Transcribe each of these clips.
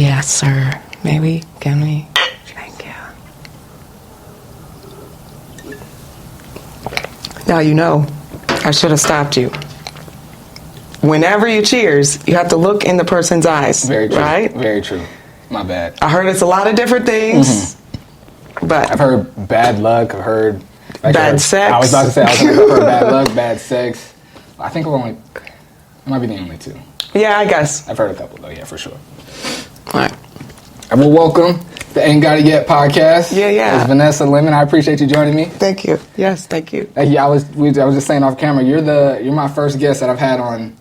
Yes, sir. Maybe. Can we? Thank you. Now you know, I should have stopped you. Whenever you cheers, you have to look in the person's eyes. Very true. Right? Very true. My bad. I heard it's a lot of different things, but I've heard bad luck. I've heard bad sex. I was about to say I've heard bad luck, bad sex. I think it might be the only two. Yeah, I guess. I've heard a couple though. Yeah, for sure. All right. And well, welcome to the Ain't Got It Yet podcast. Yeah. It's Vanessa, Lemmon. I appreciate you joining me. Thank you. Yes, thank you. I was just saying off camera. You're my first guest that I've had on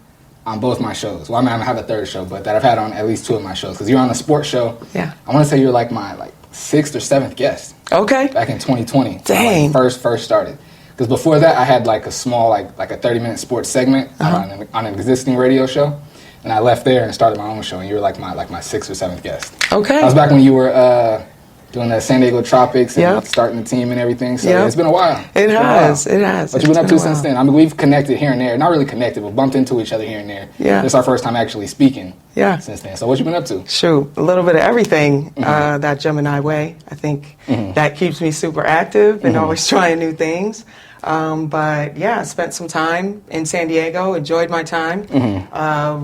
both my shows. Well, I mean, I have a third show, but that I've had on at least two of my shows. Because you're on the sports show. Yeah. I want to say you're like my sixth or seventh guest. Okay. Back in 2020. Dang. When I first started. Because before that, I had like a small, like a 30-minute sports segment on an existing radio show. And I left there and started my own show. And you were like my sixth or seventh guest. Okay. That was back when you were doing the San Diego Tropics and starting the team and everything. So it's been a while. It has. What you been up to since then? I mean, we've connected here and there. Not really connected, but bumped into each other here and there. Yeah. It's our first time actually speaking. Yeah. Since then. So what you been up to? Shoot, a little bit of everything that Gemini way. I think that keeps me super active and always trying new things. But yeah, I spent some time in San Diego, enjoyed my time,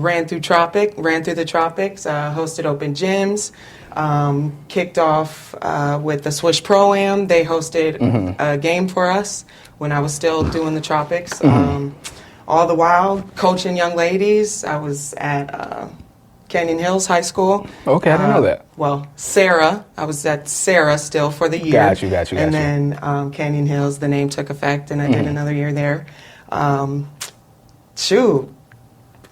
ran through the tropics, hosted open gyms, kicked off with the Swish Pro-Am. They hosted a game for us when I was still doing the tropics. All the while, coaching young ladies. I was at Canyon Hills High School. Okay, I didn't know that. Well, Sarah. I was at Sarah still for the year. Got you. And then Canyon Hills, the name took effect, and I did another year there. And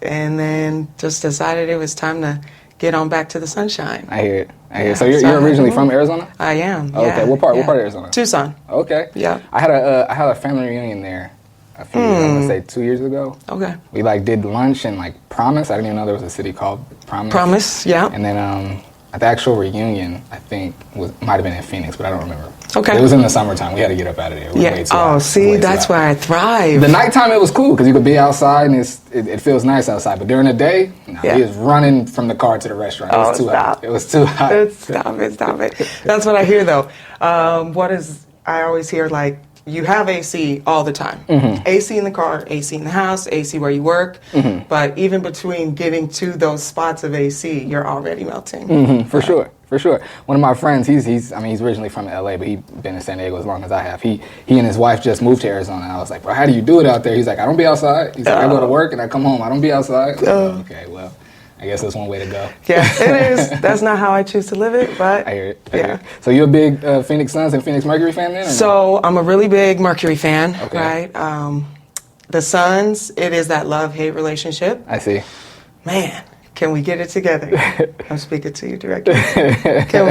then just decided it was time to get on back to the sunshine. I hear it. So you're originally from Arizona? I am. Oh, okay. What part of Arizona? Tucson. Okay. Yeah. I had a family reunion there a few years, I'm gonna say 2 years ago. Okay. We did lunch in Promise. I didn't even know there was a city called Promise. Promise, yeah. And then at the actual reunion, I think might have been in Phoenix, but I don't remember. Okay. It was in the summertime. We had to get up out of there. That's where I thrive. The nighttime it was cool because you could be outside and it feels nice outside. But during the day, he was running from the car to the restaurant. It was too hot. It was too hot. Stop it. That's what I hear though. I always hear you have AC all the time. AC in the car, AC in the house, AC where you work. But even between getting to those spots of AC, you're already melting. For sure. One of my friends, he's originally from LA, but he's been in San Diego as long as I have. He and his wife just moved to Arizona. And I was like, bro, how do you do it out there? He's like, I don't be outside. He's like, I go to work and I come home. I don't be outside. Okay, well, I guess that's one way to go. Yeah, it is. That's not how I choose to live it, but I hear it. So you're a big Phoenix Suns and Phoenix Mercury fan then? So I'm a really big Mercury fan, okay. Right? The Suns, it is that love-hate relationship. I see. Man, can we get it together? I'm speaking to you directly. Can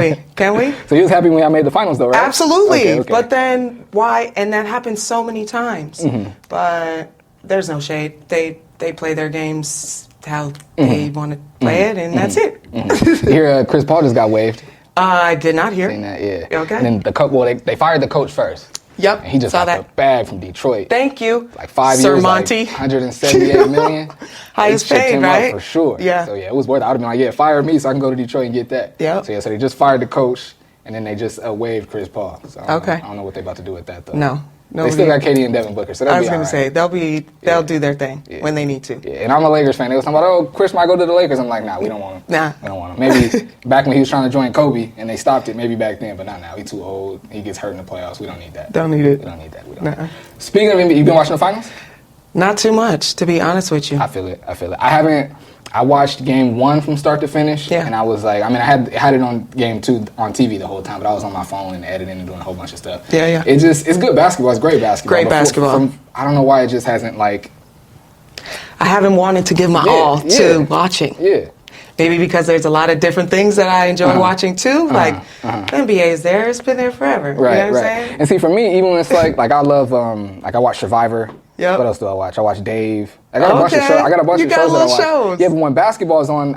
we? So you was happy when I made the finals though, right? Absolutely. Okay. But then why? And that happens so many times. But there's no shade. They play their games how they want to play it, and that's it. You hear Chris Paul just got waived? I did not hear. Seen that, yeah. Okay. And then they fired the coach first. Yep. And he just got the bag from Detroit. Thank you. 5 Sir years, Monty. $178 million. Highest paid, right? For sure. Yeah. So it was worth it. I would have been fire me so I can go to Detroit and get that. Yep. So they just fired the coach, and then they just waived Chris Paul. So I don't know what they're about to do with that though. No. They still got Katie and Devin Booker, so I was going to say they'll do their thing when they need to. Yeah, and I'm a Lakers fan. They was talking about, Chris might go to the Lakers. I'm like, nah, we don't want him. Nah, we don't want him. Maybe back when he was trying to join Kobe and they stopped it, maybe back then, but not now. He's too old. He gets hurt in the playoffs. We don't need that. Don't need it. We don't need that. We don't. Need it. Speaking of NBA, you been watching the finals? Not too much, to be honest with you. I feel it. I watched game 1 from start to finish, and I was like, I had it on game 2 on TV the whole time, but I was on my phone and editing and doing a whole bunch of stuff. Yeah. It's good basketball. It's great basketball. Great basketball. I don't know why it just hasn't I haven't wanted to give my all to watching. Yeah. Maybe because there's a lot of different things that I enjoy watching too. The NBA is there. It's been there forever. Right, you know what I'm saying? And see, for me, even when it's like I love, I watch Survivor. Yep. What else do I watch? I watch Dave. I got a bunch of shows. I got a bunch of shows that I watch. Shows. Yeah, but when basketball is on,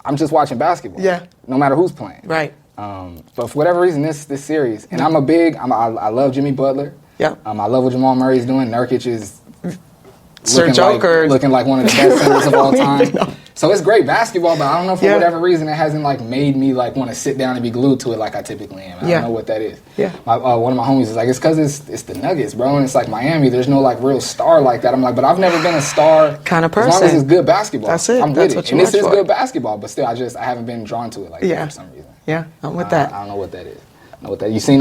I'm just watching basketball. Yeah. No matter who's playing. Right. But for whatever reason, this series, and I love Jimmy Butler. Yep. I love what Jamal Murray's doing. Nurkic is Sir Joker looking like one of the best centers of all time. So it's great basketball, but I don't know for Yeah. whatever reason it hasn't like made me like want to sit down and be glued to it like I typically am. I Yeah. don't know what that is. Yeah. One of my homies is like, it's because it's the Nuggets, bro, and it's like Miami. There's no like real star like that. I'm like, but I've never been a star kind of As long as person. it's good basketball, That's it. I'm That's with what it. you And this watch is for. good basketball, but still, I haven't been drawn to it like Yeah. that for some reason. Yeah, I'm with that. I don't know what that is. I don't know what that. You seen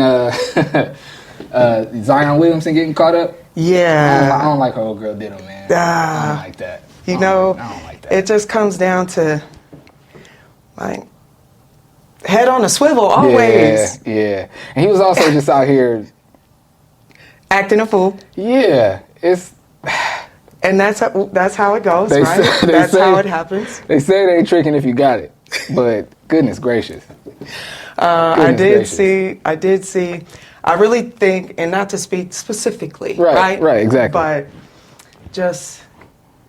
Zion Williamson getting caught up? Yeah. I don't like how old girl did him, man. I don't like that. You I know, don't like that. it just comes down to, like, head on a swivel always. Yeah. And he was also just out here. Acting a fool. Yeah, it's. And that's how it goes, They right? say- they That's say- how it happens. They say they ain't tricking if you got it, but goodness gracious. I Goodness did gracious. see. I really think, and not to speak specifically, Right, exactly. But just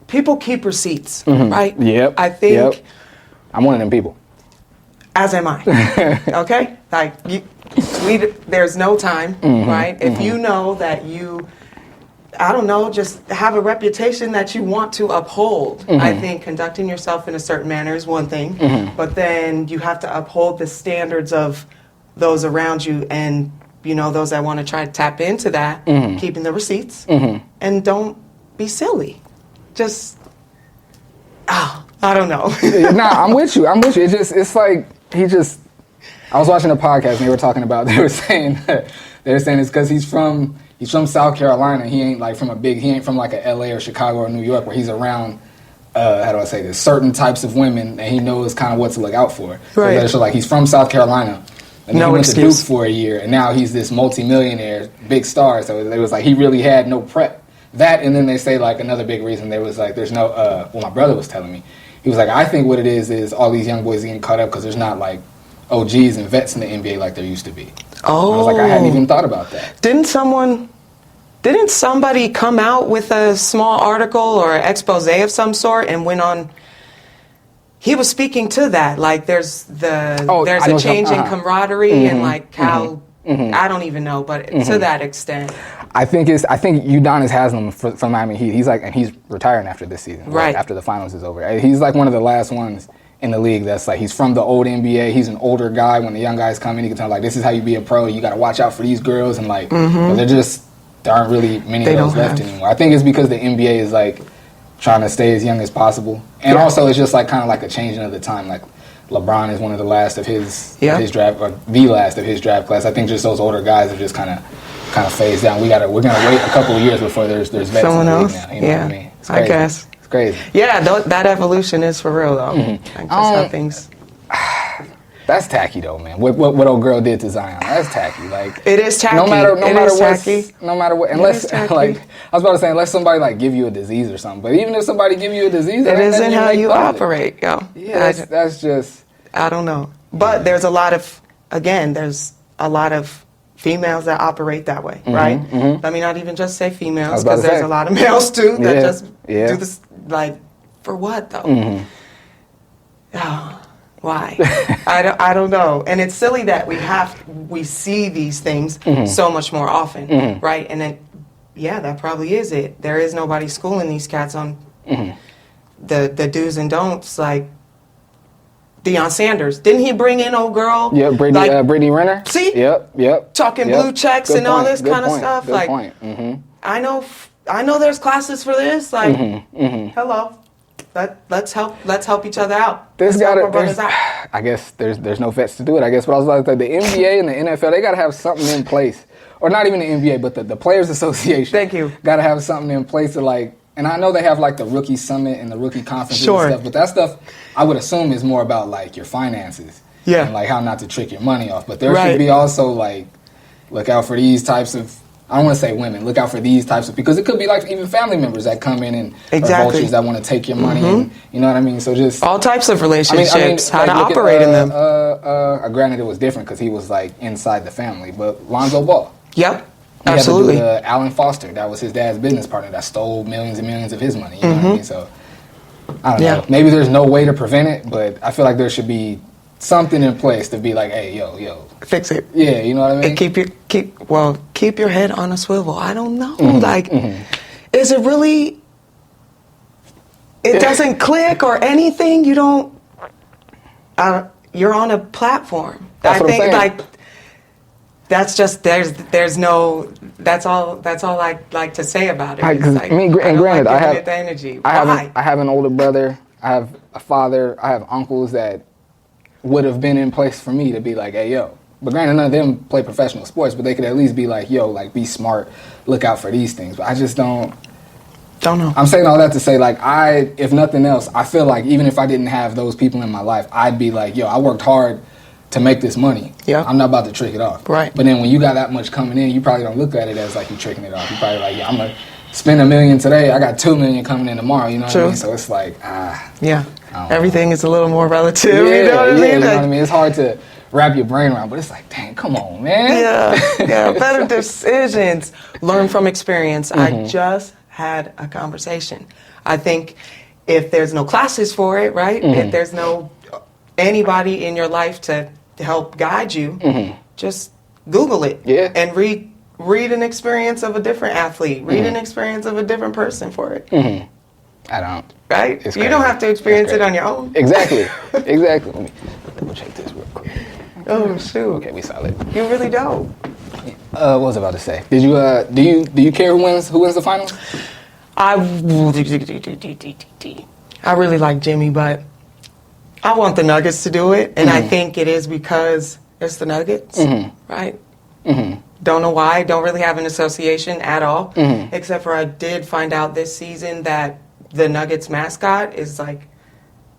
people keep receipts, right? Yep. I think, Yep. I'm one of them people. as am I. Okay, like there's no time, right? If you know that you, I don't know, just have a reputation that you want to uphold. I think conducting yourself in a certain manner is one thing, but then you have to uphold the standards of those around you and, you know, those that want to try to tap into that, keeping the receipts, and don't be silly. Just, I don't know. Nah, I'm with you. It's like I was watching a podcast and they were talking about, they were saying it's because he's from South Carolina. He ain't like he ain't from like a LA or Chicago or New York where he's around, how do I say this, certain types of women and he knows kind of what to look out for. Right. So like he's from South Carolina and then No he went excuse. to Duke for a year and now he's this multimillionaire, big star. So it was like he really had no prep. That and then they say like another big reason there was like there's no, well my brother was telling me, he was like, I think what it is all these young boys getting caught up because there's not like OGs and vets in the NBA like there used to be. Oh. I was like, I hadn't even thought about that. Didn't somebody come out with a small article or expose of some sort and went on? He was speaking to that, like there's a change in camaraderie and like how I don't even know, but to that extent. I think Udonis Haslam from Miami Heat. He's retiring after this season, right after the finals is over. He's like one of the last ones in the league that's like he's from the old NBA. He's an older guy. When the young guys come in, he can tell like this is how you be a pro. You got to watch out for these girls and like but there aren't really many of those left anymore. I think it's because the NBA is like trying to stay as young as possible, and also it's just like kind of like a changing of the time. Like LeBron is one of the last of his draft, or the last of his draft class. I think just those older guys have just kind of phased down. We're gonna wait a couple of years before there's vets Someone in the else. league now. You know what I mean? It's I crazy. guess. It's crazy. Yeah, that evolution is for real though. Like just how things. That's tacky though, man. What old girl did to Zion? That's tacky. Like It is tacky. No matter tacky. what, unless is tacky. like I was about to say, unless somebody like give you a disease or something. But even if somebody give you a disease, It isn't how you public. operate, yo. Yeah, that's just. I don't know. But there's a lot of females that operate that way, right? Let me not even just say females, because there's a lot of males too that just do this, like, for what though? Oh, why? I don't know. And it's silly that we see these things so much more often, right? And then, yeah, that probably is it. There is nobody schooling these cats on the do's and don'ts, like Deion Sanders. Didn't he bring in old girl? Yeah, Brittany Renner. See? Yep. Talking blue checks and all this kind of stuff. Good like, point. I know there's classes for this. Like, hello. Let's help each other out. I guess there's no vets to do it. I guess, but I was like the NBA and the NFL, they gotta have something in place, or not even the NBA, but the Players Association. Thank you. Gotta have something in place to like. And I know they have like the rookie summit and the rookie conferences Sure. and stuff, but that stuff I would assume is more about like your finances. Yeah. And like how not to trick your money off. But there should be also like look out for these types of, I don't want to say women, look out for these types of, because it could be like even family members that come in and or vultures that want to take your money and, you know what I mean? So just all types of relationships, how to like, operate in them. Granted, it was different because he was like inside the family, but Lonzo Ball. Yep. He Absolutely. had to do Alan Foster. That was his dad's business partner that stole millions and millions of his money. You know what I mean? So, I don't know. Maybe there's no way to prevent it, but I feel like there should be something in place to be like, hey, yo. Fix it. Yeah, you know what I mean? And keep your head on a swivel. I don't know. Like, is it really it doesn't click or anything, you don't. You're on a platform. That's what I'm saying. Like that's just there's no. That's all I like to say about it. Like, It's like, I mean, and granted, like I have it the energy. I have an older brother. I have a father. I have uncles that would have been in place for me to be like, hey, yo. But granted, none of them play professional sports, but they could at least be like, yo, like, be smart, look out for these things. But I just don't know. I'm saying all that to say, like, if nothing else, I feel like even if I didn't have those people in my life, I'd be like, yo, I worked hard to make this money. Yeah. I'm not about to trick it off. Right. But then when you got that much coming in, you probably don't look at it as like you're tricking it off. You probably like, yeah, I'm going to spend $1 million today. I got $2 million coming in tomorrow. You know what I mean? So it's like, yeah. Everything is a little more relative. Yeah, you know what I mean? You know what I mean? It's hard to wrap your brain around, but it's like, dang, come on, man. Yeah, better decisions. Learn from experience. I just had a conversation. I think if there's no classes for it, right? If there's no anybody in your life to help guide you, just Google it and read an experience of a different athlete. Read an experience of a different person for it. I don't. Right? You don't have to experience it on your own. Exactly. Exactly. Let me double check this real quick. Oh shoot. Okay, we solid. You really don't. What was I about to say? Did you do you care who wins the finals? I really like Jimmy, but I want the Nuggets to do it, and I think it is because it's the Nuggets, right? Don't know why. Don't really have an association at all, except for I did find out this season that the Nuggets mascot is like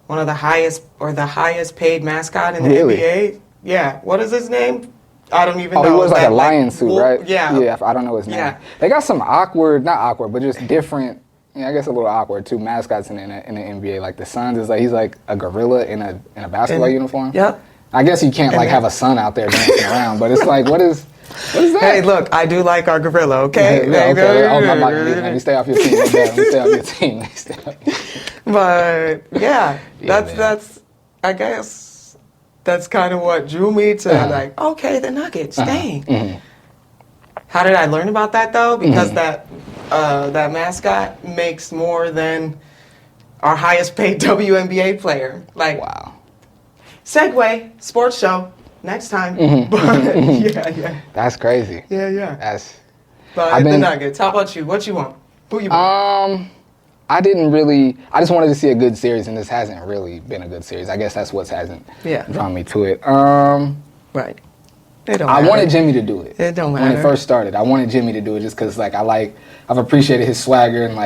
one of the highest paid mascot in the NBA. Yeah, what is his name? I don't even know. Oh, he wears like a lion suit, right? Yeah. Yeah, I don't know his name. Yeah. They got some not awkward, but just different, I guess a little awkward too, mascots in the NBA. Like the Suns is like, he's like a gorilla in a basketball uniform. Yep. I guess you can't like have a sun out there dancing around, but it's like, what is that? Hey, look, I do like our gorilla, okay? Yeah, okay. Oh, let me stay off your team. Let me stay off your team. But yeah, that's I guess that's kind of what drew me to like, okay, the Nuggets, dang. How did I learn about that though? Because that mascot makes more than our highest paid WNBA player. Like, wow. Segue, sports show, next time. But, yeah. That's crazy. Yeah. But the Nuggets. How about you? What you want? Who you want? I just wanted to see a good series, and this hasn't really been a good series. I guess that's what hasn't drawn me to it. Right. It don't matter. I wanted Jimmy to do it. It don't matter. When it first started, I wanted Jimmy to do it just because, like, I've appreciated his swagger and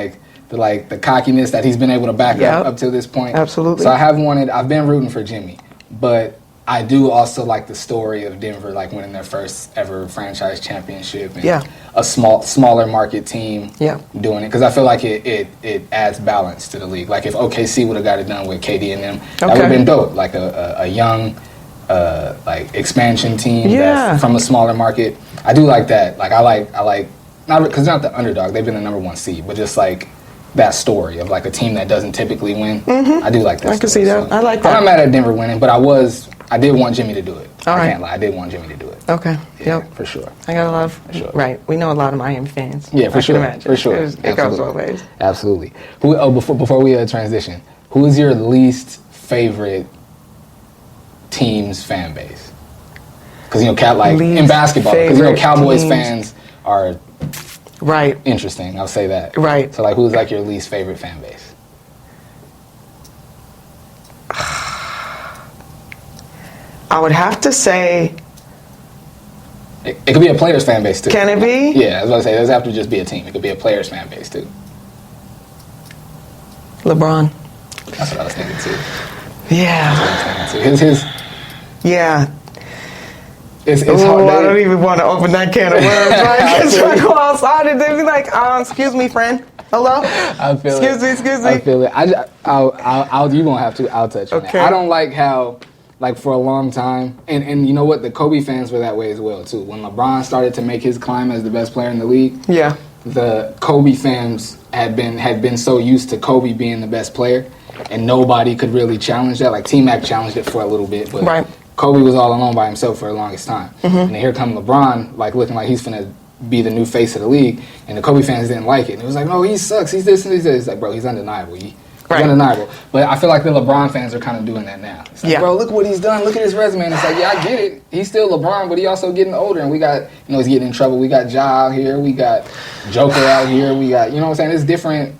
the cockiness that he's been able to back up to this point. Absolutely. So I've been rooting for Jimmy, but I do also like the story of Denver, like winning their first ever franchise championship and a smaller market team doing it, because I feel like it adds balance to the league. Like if OKC would have got it done with KD and them, that would have been dope. Like a young like expansion team that's from a smaller market. I do like that. Like I like not because they're not the underdog. They've been the number 1 seed, but just like that story of like a team that doesn't typically win. I do like that. I can see that. So, I like that. I'm not mad at Denver winning, but I did want Jimmy to do it. I can't lie. I did want Jimmy to do it. Okay. Yeah, for sure. I got a lot of right. We know a lot of Miami fans. Yeah, for sure. Imagine. For sure. It goes both ways. Absolutely. Before we transition, who is your least favorite team's fan base? Because in basketball, because Cowboys fans are interesting. I'll say that. Right. So who's like your least favorite fan base? I would have to say. It could be a player's fan base too. Can it be? Yeah, I was about to say, it doesn't have to just be a team. It could be a player's fan base too. LeBron. That's what I was thinking too. Yeah. Yeah. It's hard. I don't even want to open that can of worms. Right? Because I go outside and they be like, excuse me, friend. Hello? I feel Excuse me. I feel it. You won't have to. I'll touch on that. I don't like how, like, for a long time, and you know what? The Kobe fans were that way as well, too. When LeBron started to make his climb as the best player in the league, the Kobe fans had been so used to Kobe being the best player, and nobody could really challenge that. Like, T-Mac challenged it for a little bit, but Kobe was all alone by himself for the longest time. And then here come LeBron, like, looking like he's finna be the new face of the league, and the Kobe fans didn't like it. And it was like, no, he sucks. He's this and he's this. It's like, bro, he's undeniable. Right. undeniable. But I feel like the LeBron fans are kind of doing that now. It's like, Yeah. bro, look what he's done. Look at his resume. And it's like, yeah, I get it. He's still LeBron, but he also getting older. And we got, he's getting in trouble. We got Ja out here. We got Joker out here. We got, what I'm saying? It's different.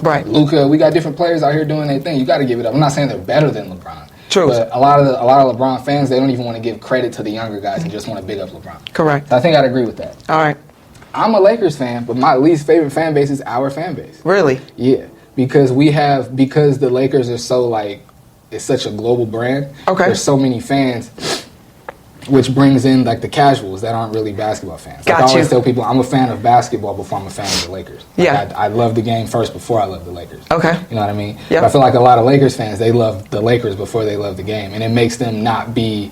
Right. Luka. We got different players out here doing their thing. You got to give it up. I'm not saying they're better than LeBron. True. But a lot of LeBron fans, they don't even want to give credit to the younger guys and just want to big up LeBron. Correct. So I think I'd agree with that. All right. I'm a Lakers fan, but my least favorite fan base is our fan base. Really? Yeah, because the Lakers are so it's such a global brand. Okay. There's so many fans, which brings in the casuals that aren't really basketball fans. Got I always you. tell people I'm a fan of basketball before I'm a fan of the Lakers. Yeah. I love the game first before I love the Lakers. Okay. You know what I mean? Yeah. But I feel like a lot of Lakers fans, they love the Lakers before they love the game, and it makes them not be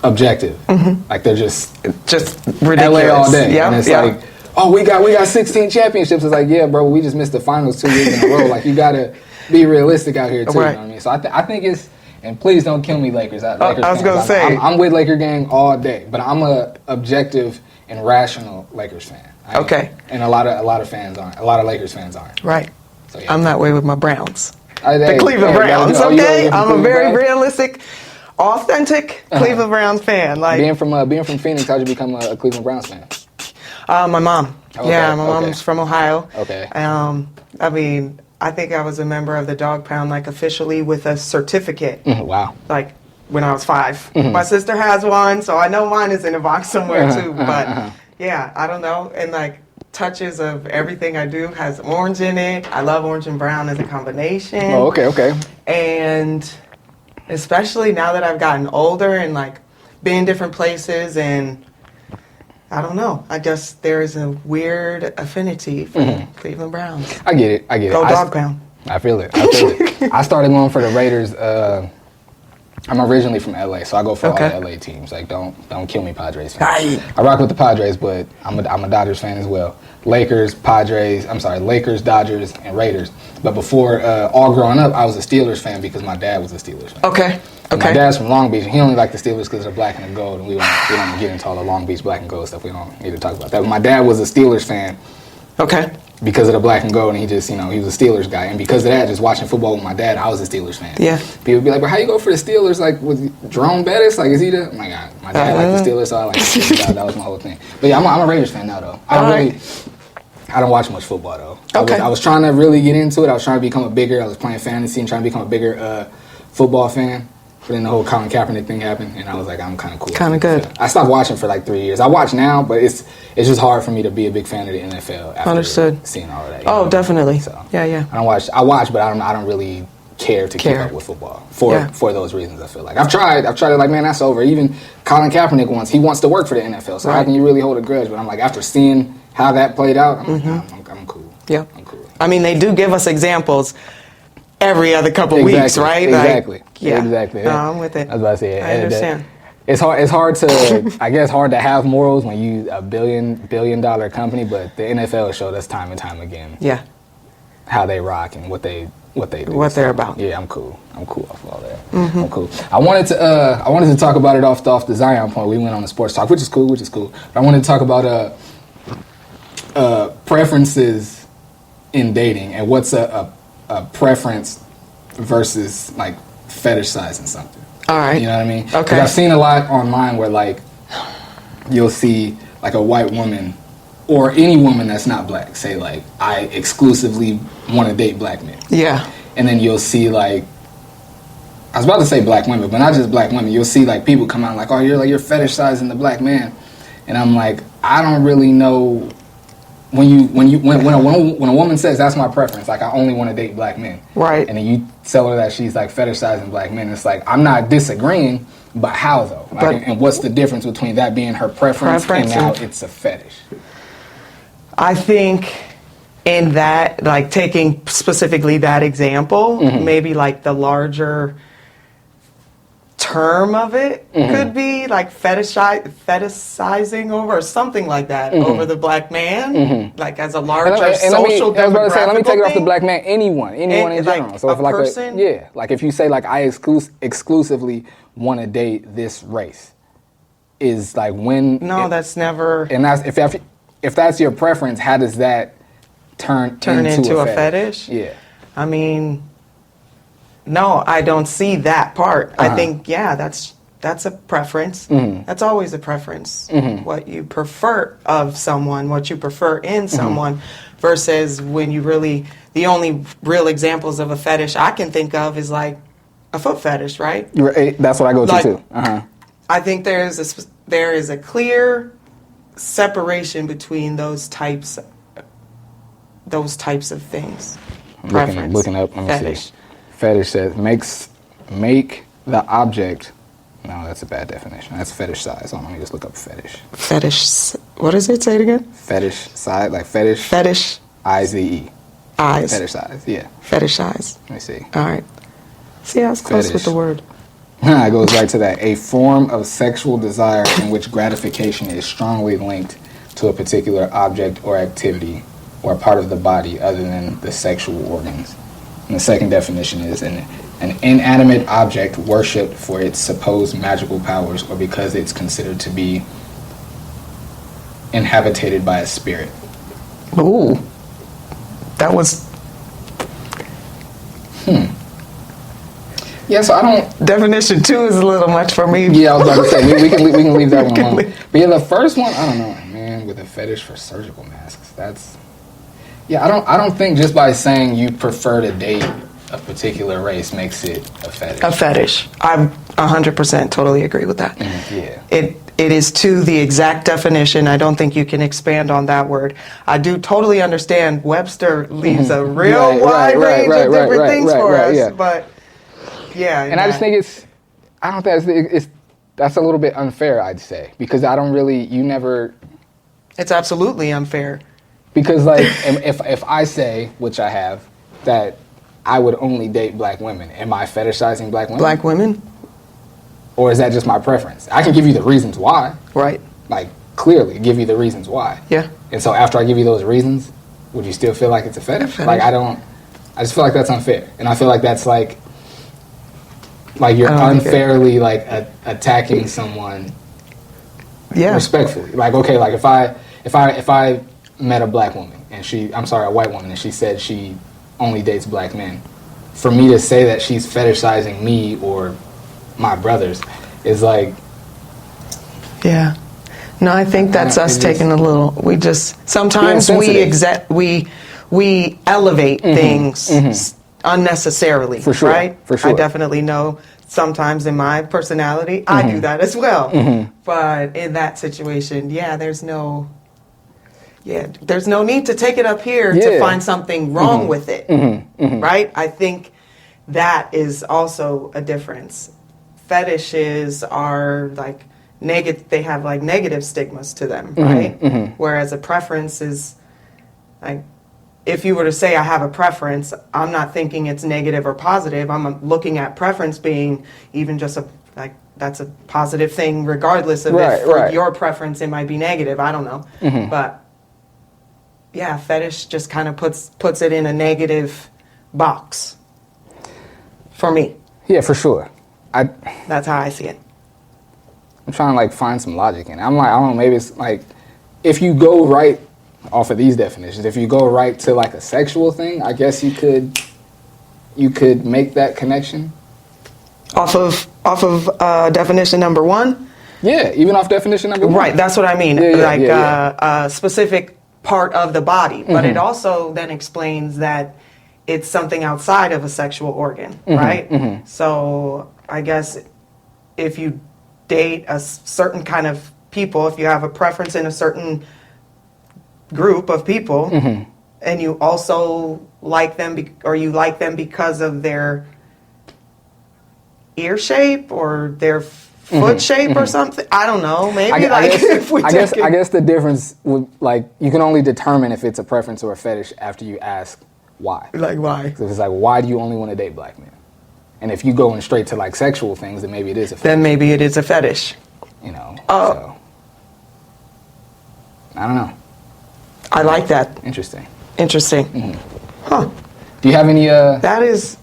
objective. Mm-hmm. Like they're just ridiculous. LA all day. Yeah. And it's like, oh, we got 16 championships. It's like, yeah, bro, we just missed the finals 2 years in a row. Like, you got to be realistic out here, too. Right. You know what I mean? So I think it's, and please don't kill me, Lakers. Lakers I was going to say. I'm with Laker gang all day, but I'm a objective and rational Lakers fan. Okay. And a lot of fans aren't. A lot of Lakers fans aren't. Right. So, yeah. I'm that way with my Browns. The Cleveland Browns, okay? I'm a very Browns? realistic, authentic Cleveland Browns fan. Like Being from Phoenix, how'd you become a Cleveland Browns fan? my mom. Okay, Yeah, my okay. mom's from Ohio. Okay. I mean, I think I was a member of the Dog Pound, officially with a certificate. Wow. When I was 5. My sister has one, so I know mine is in a box somewhere too. But yeah, I don't know. And touches of everything I do has orange in it. I love orange and brown as a combination. Oh, okay. And especially now that I've gotten older and been in different places, and I don't know, I guess there is a weird affinity for Cleveland Browns. I get it. Go Dog Pound. I feel it. I started going for the Raiders. I'm originally from LA, so I go for all the LA teams. Don't kill me, Padres fans. I rock with the Padres, but I'm a Dodgers fan as well. Lakers, Dodgers, and Raiders. But before all growing up, I was a Steelers fan because my dad was a Steelers fan. Okay. My dad's from Long Beach, and he only liked the Steelers because they're black and gold, and we don't get into all the Long Beach black and gold stuff. We don't need to talk about that. But my dad was a Steelers fan. Okay. Because of the black and gold, and he just, he was a Steelers guy. And because of that, just watching football with my dad, I was a Steelers fan. Yeah. People be like, but how you go for the Steelers? With Jerome Bettis? Is he the... My God, my dad liked the Steelers, so I like the Steelers. That was my whole thing. But yeah, I'm a Raiders fan now, though. I don't watch much football, though. Okay. I was trying to really get into it. I was trying to I was playing fantasy and trying to become a bigger football fan. But then the whole Colin Kaepernick thing happened, and I was like, I'm kind of cool. Kind of good. I stopped watching for 3 years. I watch now, but it's just hard for me to be a big fan of the NFL after Understood. seeing all of that. Oh, definitely. So, Yeah. I watch, but I don't really care to keep up with football for those reasons. I feel like I've tried it. Man, that's over. Even Colin Kaepernick he wants to work for the NFL. So how can you really hold a grudge? But I'm after seeing how that played out, I'm cool. Yeah. I'm cool. I mean, they do give us examples every other couple weeks, right? Exactly. Yeah. Exactly. No, I'm with it. I was about to say. I understand. It's hard to, I guess, hard to have morals when you a billion dollar company, but the NFL showed us time and time again. Yeah. How they rock and what they do. What they're about. Yeah, I'm cool. I'm cool off of all that. I'm cool. I wanted to talk about it off the Zion point. We went on the sports talk, which is cool. But I wanted to talk about preferences in dating and what's a preference versus fetishizing something. All right. You know what I mean? Okay. 'Cause I've seen a lot online where you'll see a white woman or any woman that's not black say I exclusively want to date black men. Yeah. And then you'll see I was about to say black women, but not just black women. You'll see people come out oh, you're fetishizing the black man, and I'm I don't really know. When a woman says that's my preference, I only want to date black men, right? And then you tell her that she's fetishizing black men. It's I'm not disagreeing, but how though? And what's the difference between that being her preference and now it's a fetish? I think in that, taking specifically that example, maybe the larger term of it could be fetishizing over or something like that over the black man, as a larger social demographic. Let me take it off the black man. Anyone in general. So if person, if you say I exclusively want to date this race, is when that's never. And that's if that's your preference, how does that turn into a fetish? Yeah. I mean, no, I don't see that part. I think, yeah, that's a preference. That's always a preference. What you prefer of someone, what you prefer in someone, versus when you really, the only real examples of a fetish I can think of is like a foot fetish, right? That's what I go to Like, too. I think there is a clear separation between those types of things. Preference. Looking up, let me fetish. see. Fetish says make the object. No, that's a bad definition. That's fetish size. Hold on, let me just look up fetish. Fetish. What does it say it again? Fetish size, like fetish. Fetish. IZE. Eyes. Fetish size. Yeah. Fetish eyes. Let me see. All right. See, I was close with the word. It goes right to that. A form of sexual desire in which gratification is strongly linked to a particular object or activity or part of the body other than the sexual organs. And the second definition is an inanimate object worshipped for its supposed magical powers or because it's considered to be inhabited by a spirit. Ooh. That was... Yeah, so I don't... Definition 2 is a little much for me. Yeah, I was about to say, we can leave that one alone. But yeah, the first one, I don't know, man, with a fetish for surgical masks, that's... Yeah, I don't think just by saying you prefer to date a particular race makes it a fetish. A fetish. I 100% totally agree with that. Yeah. It is to the exact definition. I don't think you can expand on that word. I do totally understand Webster leaves a real wide range of different things for us, yeah. But yeah. And I just think I don't think that's a little bit unfair, I'd say, because I don't really, It's absolutely unfair. Because like, if I say, which I have, that I would only date black women, am I fetishizing black women? Black women? Or is that just my preference? I can give you the reasons why. Right. Like, clearly give you the reasons why. Yeah. And so after I give you those reasons, would you still feel like it's a fetish? Like, I just feel like that's unfair. And I feel like that's like you're unfairly like attacking someone respectfully. Like, okay, like if I met a black woman and a white woman, and she said she only dates black men, for me to say that she's fetishizing me or my brothers is like... Yeah. No, I think that's us taking a little... We just... Sometimes we elevate things unnecessarily. For sure. Right? For sure. I definitely know sometimes in my personality, I do that as well. But in that situation, there's no need to take it up here to find something wrong with it. Right? I think that is also a difference. Fetishes are like they have like negative stigmas to them, right? Whereas a preference is like, if you were to say I have a preference, I'm not thinking it's negative or positive. I'm looking at preference being even just that's a positive thing regardless of if for your preference it might be negative. I don't know. But yeah, fetish just kind of puts it in a negative box for me. Yeah, for sure. That's how I see it. I'm trying to like find some logic in it. I'm like, I don't know, maybe it's like, if you go right off of these definitions, if you go right to like a sexual thing, I guess you could make that connection. Off of definition number 1? Yeah, even off definition number 1. Right, that's what I mean. Yeah, a specific part of the body. But it also then explains that it's something outside of a sexual organ, right? So I guess if you date a certain kind of people, if you have a preference in a certain group of people, and you also like them, or you like them because of their ear shape or their foot shape or something, I don't know. Maybe I guess the difference would, like, you can only determine if it's a preference or a fetish after you ask why. Like why? So it's like, why do you only want to date black men? And if you going straight to like sexual things, then maybe it is a fetish. Then maybe it is a fetish. You know. Oh. So, I don't know. I like that. Interesting. Huh. Do you have any that's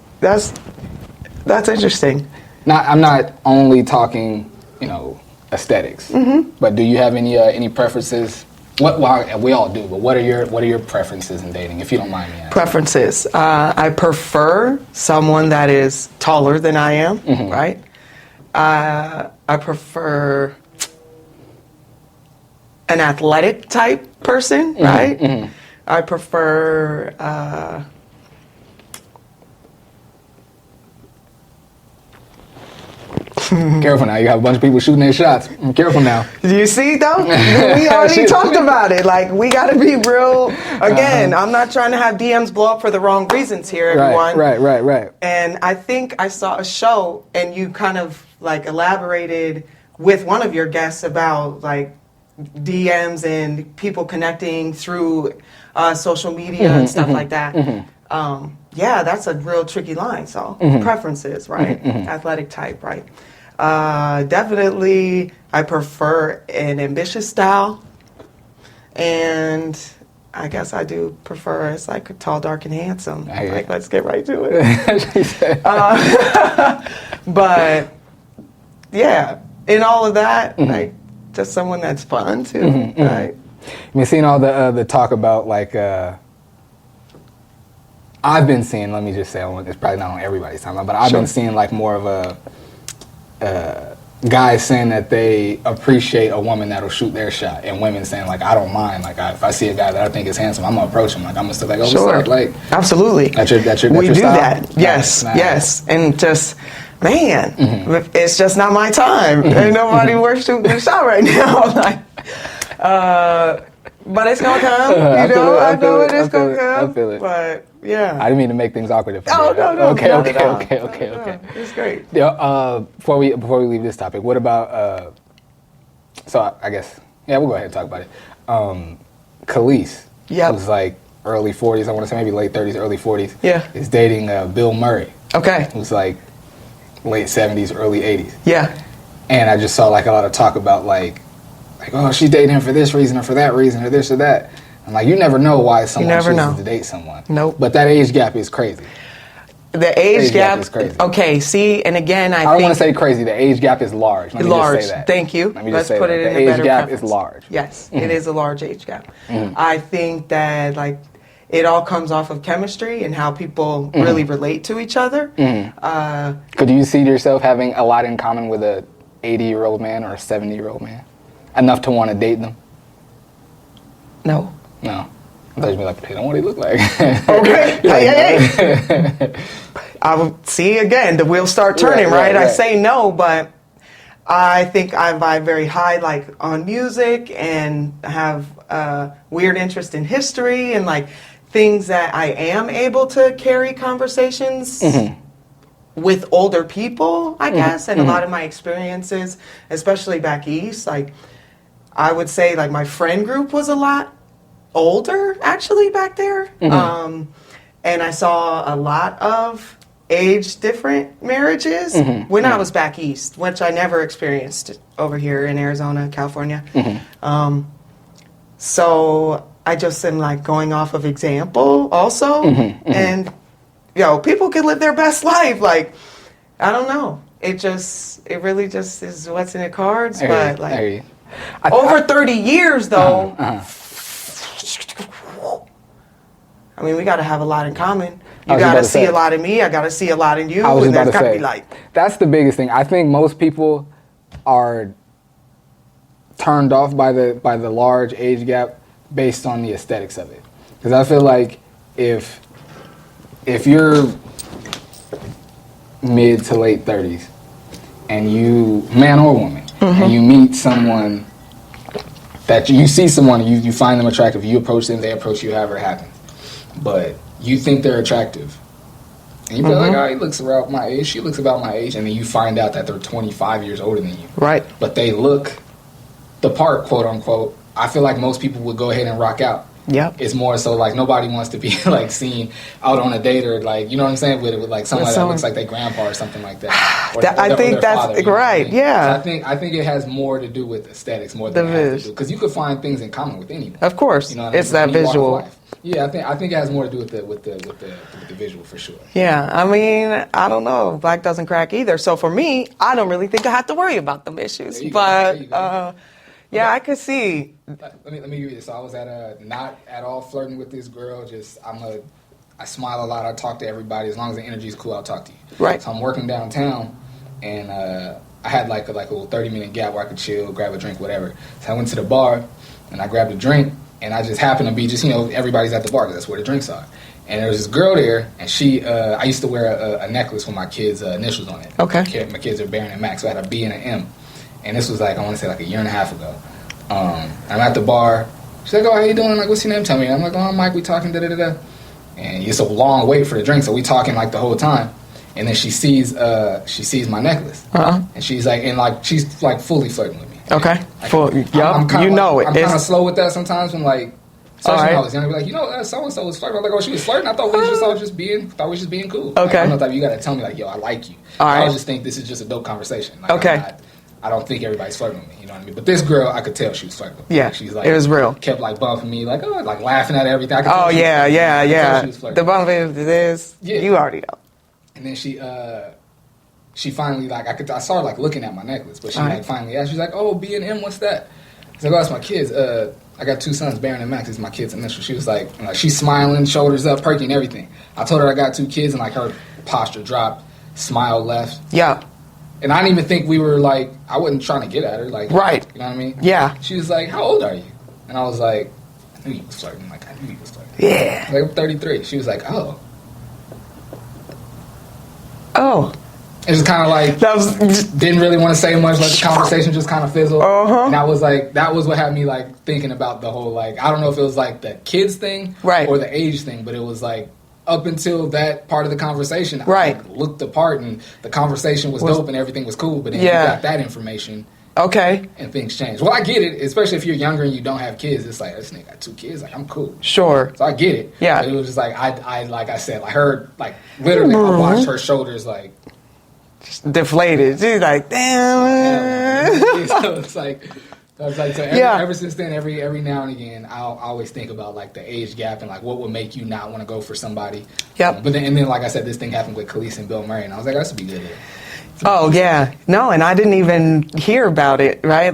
interesting. I'm not only talking, aesthetics. But do you have any preferences Well, we all do, but what are your preferences in dating, if you don't mind me asking? Preferences. I prefer someone that is taller than I am, right? I prefer an athletic type person, right? I prefer Careful now, you have a bunch of people shooting their shots. Careful now. Do you see though? We already talked about it. Like, we got to be real. Again, I'm not trying to have DMs blow up for the wrong reasons here, everyone. Right. And I think I saw a show, and you kind of like elaborated with one of your guests about like DMs and people connecting through social media and stuff like that. Yeah, that's a real tricky line. So preferences, right? Athletic type, right? Definitely, I prefer an ambitious style, and I guess I do prefer it's like tall, dark, and handsome. Like, let's get right to it. But yeah, in all of that, like just someone that's fun too, right? I've been seeing all the talk about like. I've been seeing. Let me just say, it's probably not on everybody's timeline, but I've been seeing like more of a. Guys saying that they appreciate a woman that'll shoot their shot, and women saying like, I don't mind. Like, if I see a guy that I think is handsome, I'm gonna approach him. Like, I'm gonna still like, oh, what's up? Like, absolutely. That's your we do do style? that. Yes, yes, and just man, it's just not my time. Ain't nobody worth shooting the shot right now. Like, but it's gonna come. You know, I know it is gonna come. I feel it. But yeah, I didn't mean to make things awkward. No. Okay. It's great. Yeah. Before we leave this topic, what about? So I guess we'll go ahead and talk about it. Khalees. Yep. Who's like early 40s. I want to say maybe late 30s, early 40s. Yeah. Is dating Bill Murray. Okay. Who's like late 70s, early 80s. Yeah. And I just saw like a lot of talk about like, oh, she's dating him for this reason or for that reason or this or that. I'm like, you never know why someone chooses to date someone. Nope. But that age gap is crazy. The age gap is crazy. Okay, see, and again, I don't think... want to say crazy. The age gap is large. Let me just say that. Thank you. Let's put it in a better The age gap preference. is large. Yes, it is a large age gap. I think that, like, it all comes off of chemistry and how people really relate to each other. Could you see yourself having a lot in common with a 80-year-old man or a 70-year-old man? Enough to want to date them? No. No. I thought you'd be like, they don't know what he look like. Okay. Hey. I will see again. The wheels start turning, right? I say no, but I think I vibe very high, like on music, and have a weird interest in history and like things that I am able to carry conversations with older people, I guess, and a lot of my experiences, especially back east, like I would say like my friend group was a lot older actually back there. And I saw a lot of age different marriages when I was back east, which I never experienced over here in Arizona, California. So I just am like going off of example also. And people can live their best life. Like, I don't know. It really just is what's in the cards. But like over 30 years though, I mean, we got to have a lot in common. You got to see a lot in me. I got to see a lot in you. And that's got to be like. That's the biggest thing. I think most people are turned off by the large age gap based on the aesthetics of it. Because I feel like if you're mid to late 30s and you, man or woman, and you meet someone that you see someone, you find them attractive, you approach them, they approach you, however it happens. But you think they're attractive. And you feel like, oh, he looks about my age, she looks about my age, and then you find out that they're 25 years older than you. Right. But they look the part, quote unquote. I feel like most people would go ahead and rock out. Yep. It's more so like nobody wants to be like seen out on a date or like, you know what I'm saying, with like someone that looks like their grandpa or something like that. I think that's father, right. Yeah. So I think it has more to do with aesthetics more than it has to do, because you could find things in common with anyone. Of course, you know it's that visual. Yeah, I think it has more to do with the visual for sure. Yeah, I mean, I don't know. Black doesn't crack either. So for me, I don't really think I have to worry about them issues. But Yeah, I could see. Let me give you this. So I was at not at all flirting with this girl. Just I smile a lot. I talk to everybody. As long as the energy is cool, I'll talk to you. Right. So I'm working downtown, and I had like a little 30-minute gap where I could chill, grab a drink, whatever. So I went to the bar, and I grabbed a drink, and I just happened to be everybody's at the bar because that's where the drinks are. And there was this girl there, and I used to wear a necklace with my kids' initials on it. Okay. My kids are Baron and Max, so I had a B and an M. And this was I want to say a year and a half ago. I'm at the bar. She's like, oh, how you doing? I'm like, what's your name? Tell me. I'm like, oh, I'm Mike. We talking, da-da-da-da. And it's a long wait for the drink, so we talking the whole time. And then she sees my necklace. And she's she's fully flirting with me. Okay. I'm you know it. I'm kind of slow with that sometimes when especially when I was young, I'd be like, so-and-so was flirting. I was like, oh, she was flirting? I thought we were just being cool. Okay. I don't know if you got to tell me, yo, I like you. All right. I just think this is just a dope conversation. Okay. I don't think everybody's flirting with me, you know what I mean? But this girl, I could tell she was flirting with me. Yeah, she's it was real. Kept laughing me, laughing at everything. I could Oh, tell yeah. she was flirting. The bump is this. Yeah. You already know. And then she finally, I saw her, looking at my necklace, but she, finally asked, she's like, oh, B and M, what's that? I was like, oh, that's my kids. I got 2 sons, Baron and Max. It's my kids' initials. She was she's smiling, shoulders up, perky and everything. I told her I got 2 kids, and, her posture dropped, smile left. Yeah. And I didn't even think we were, I wasn't trying to get at her. Right. You know what I mean? Yeah. She was like, how old are you? And I was like, I knew you was flirting. I knew you was flirting. Yeah. I'm 33. She was like, oh. Oh. It was kind of didn't really want to say much. The conversation just kind of fizzled. And that was what had me thinking about the whole I don't know if it was the kids thing or the age thing, but it was up until that part of the conversation, I looked the part and the conversation was dope and everything was cool. But then you got that information. Okay. And things change. Well, I get it, especially if you're younger and you don't have kids. It's this nigga got 2 kids. I'm cool. Sure. So I get it. Yeah. But it was just I said, I heard literally I watched her shoulders deflated. She's like, damn. So it's ever since then, every now and again, I'll always think about the age gap and what would make you not want to go for somebody. Yep. But then like I said, this thing happened with Khalees and Bill Murray, and I was like, this would be good. Oh yeah, no, and I didn't even hear about it. Right,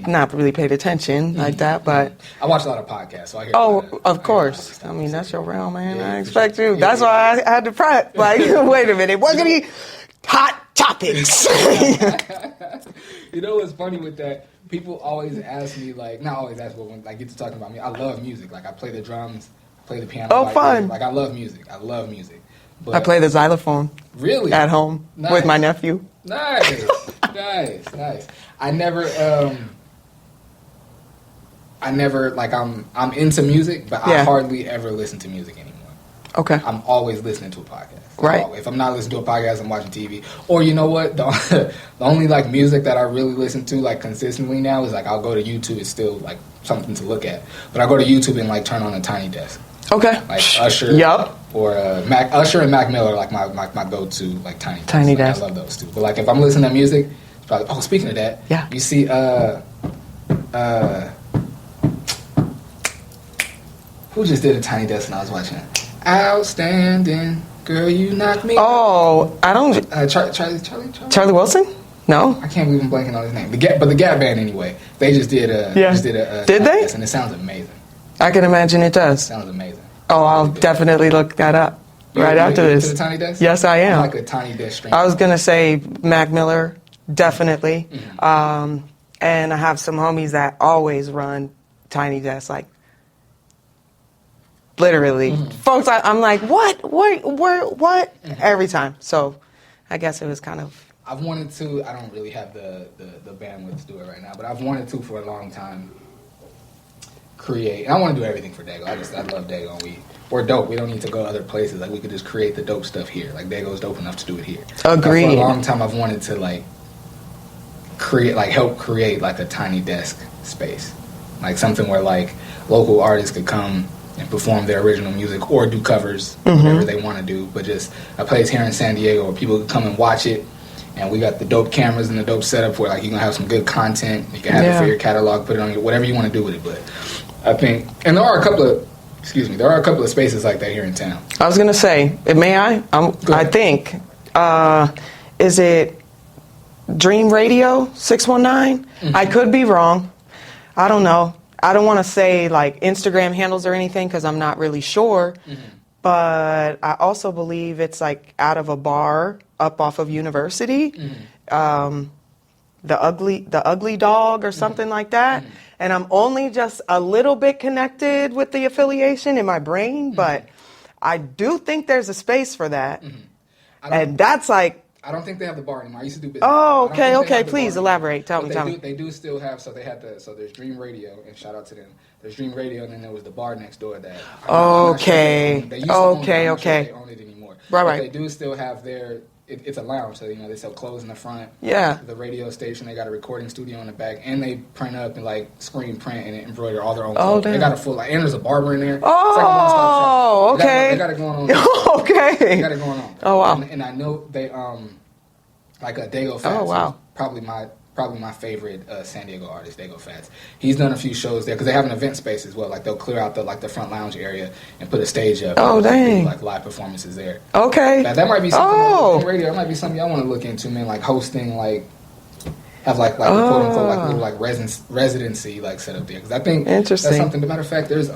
not really paid attention like that, but I watch a lot of podcasts, so I hear. Of course. I mean, that's your realm, man. Yeah, I expect you. That's why I had to prep. Wait a minute, what can he? Hot topics. You know what's funny with that? People always ask me, not always ask, but when get to talking about me, I love music. I play the drums, play the piano. Oh, fun. I love music. But I play the xylophone. Really? At home with my nephew. Nice. Nice. I never, I'm into music, but I hardly ever listen to music anymore. Okay. I'm always listening to a podcast. Right. If I'm not listening to a podcast, I'm watching TV. Or you know what? The only music that I really listen to consistently now is I'll go to YouTube. It's still something to look at. But I go to YouTube and turn on a Tiny Desk. Okay. Usher. Yep. Or Usher and Mac Miller are my go-to Tiny Desk. I love those two. But if I'm listening to music, it's probably speaking of that, you see who just did a Tiny Desk and I was watching it? Outstanding. Girl, you knocked me. Oh, I don't. Charlie Wilson? No. I can't believe I'm blanking on his name. But the Gap Band anyway. They just did a. Did they? And it sounds amazing. I can imagine it does. Sounds amazing. Oh, I'll definitely look that up after this. To the Tiny Desk? Yes, I am. I'm a Tiny Desk stranger. I was gonna say Mac Miller, definitely. Mm-hmm. And I have some homies that always run Tiny Desk, literally. Mm-hmm. Folks, I'm like, what? Mm-hmm. Every time. So I guess it was kind of... I've wanted to, I don't really have the bandwidth to do it right now, but I've wanted to for a long time create, and I want to do everything for Dago. I love Dago. We're dope. We don't need to go other places. We could just create the dope stuff here. Dago's dope enough to do it here. Agreed. For a long time I've wanted to help create a Tiny Desk space. Something where local artists could come and perform their original music or do covers, whatever they want to do. But just a place here in San Diego where people can come and watch it. And we got the dope cameras and the dope setup where you're going to have some good content. You can have it for your catalog, put it on whatever you want to do with it. But I think, and there are a couple of spaces like that here in town. I was going to say, may I? I think, is it Dream Radio 619? Mm-hmm. I could be wrong. I don't know. I don't want to say like Instagram handles or anything because I'm not really sure. But I also believe it's like out of a bar up off of University, the ugly dog or something like that. And I'm only just a little bit connected with the affiliation in my brain, but I do think there's a space for that. And that's like, I don't think they have the bar anymore. I used to do business. oh, I don't think they okay. have the Please bar elaborate. Tell anymore. me. They do still have. So they had so there's Dream Radio, and shout out to them. There's Dream Radio, and then there was the bar next door that. Okay. They used to own it. I'm not sure Okay. if they own it anymore. Right. But they do still have their. It's a lounge, so they sell clothes in the front. Yeah. The radio station, they got a recording studio in the back, and they print up and like screen print and embroider all their own clothes. Damn. They got a full and there's a barber in there. Oh, it's like a one-stop shop. okay. They got it going on. Okay. They got it going on. Oh wow. And I know they like Dago Fats. Oh wow. Probably my favorite San Diego artist, Dago Fats. He's done a few shows there because they have an event space as well. Like they'll clear out the front lounge area and put a stage up. Oh dang. Like live performances there. Okay. That might be something. On radio. That might be something y'all want to look into, man. Like hosting, like have like a quote unquote like little like residency like set up there. Because I think interesting. That's something. As a matter of fact, there's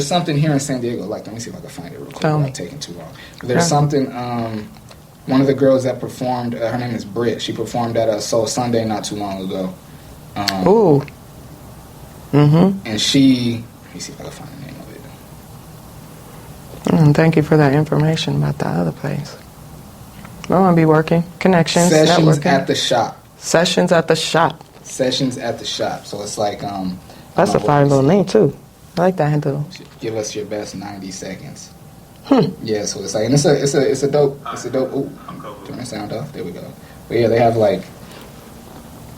something here in San Diego. Like let me see if I can find it real quick. I'm not taking too long. But there's something. One of the girls that performed, her name is Britt. She performed at Soul Sunday not too long ago. Ooh. And she, let me see if I can find the name of it. Thank you for that information about the other place. I want to be working. Connections, Sessions networking. at the Shop. Sessions at the Shop. Sessions at the Shop. So it's like, that's a fire little name too. I like that handle. Give us your best 90 seconds. Yeah, so it's like, and it's a dope. Ooh, turn the sound off. There we go. But yeah, they have like.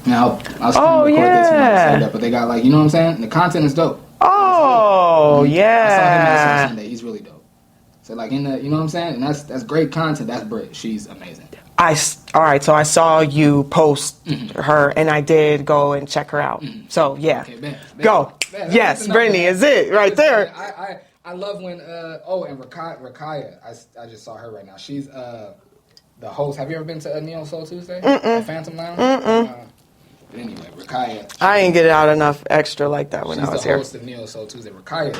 Now I'll record this and say that, but they got like, you know what I'm saying? The content is dope. Oh I saw him yeah. on Sunday. He's really dope. So like you know what I'm saying? And that's great content. That's Britt. She's amazing. All right, so I saw you post her, and I did go and check her out. So yeah, Okay, go. Yes, Brittany is it right there. I love when and Rakaya. I just saw her right now. She's the host. Have you ever been to a Neo Soul Tuesday? At Phantom Lounge? But anyway, Rakaya. I didn't get out enough extra like that when I was here. She's the host of Neo Soul Tuesday. Rakaya is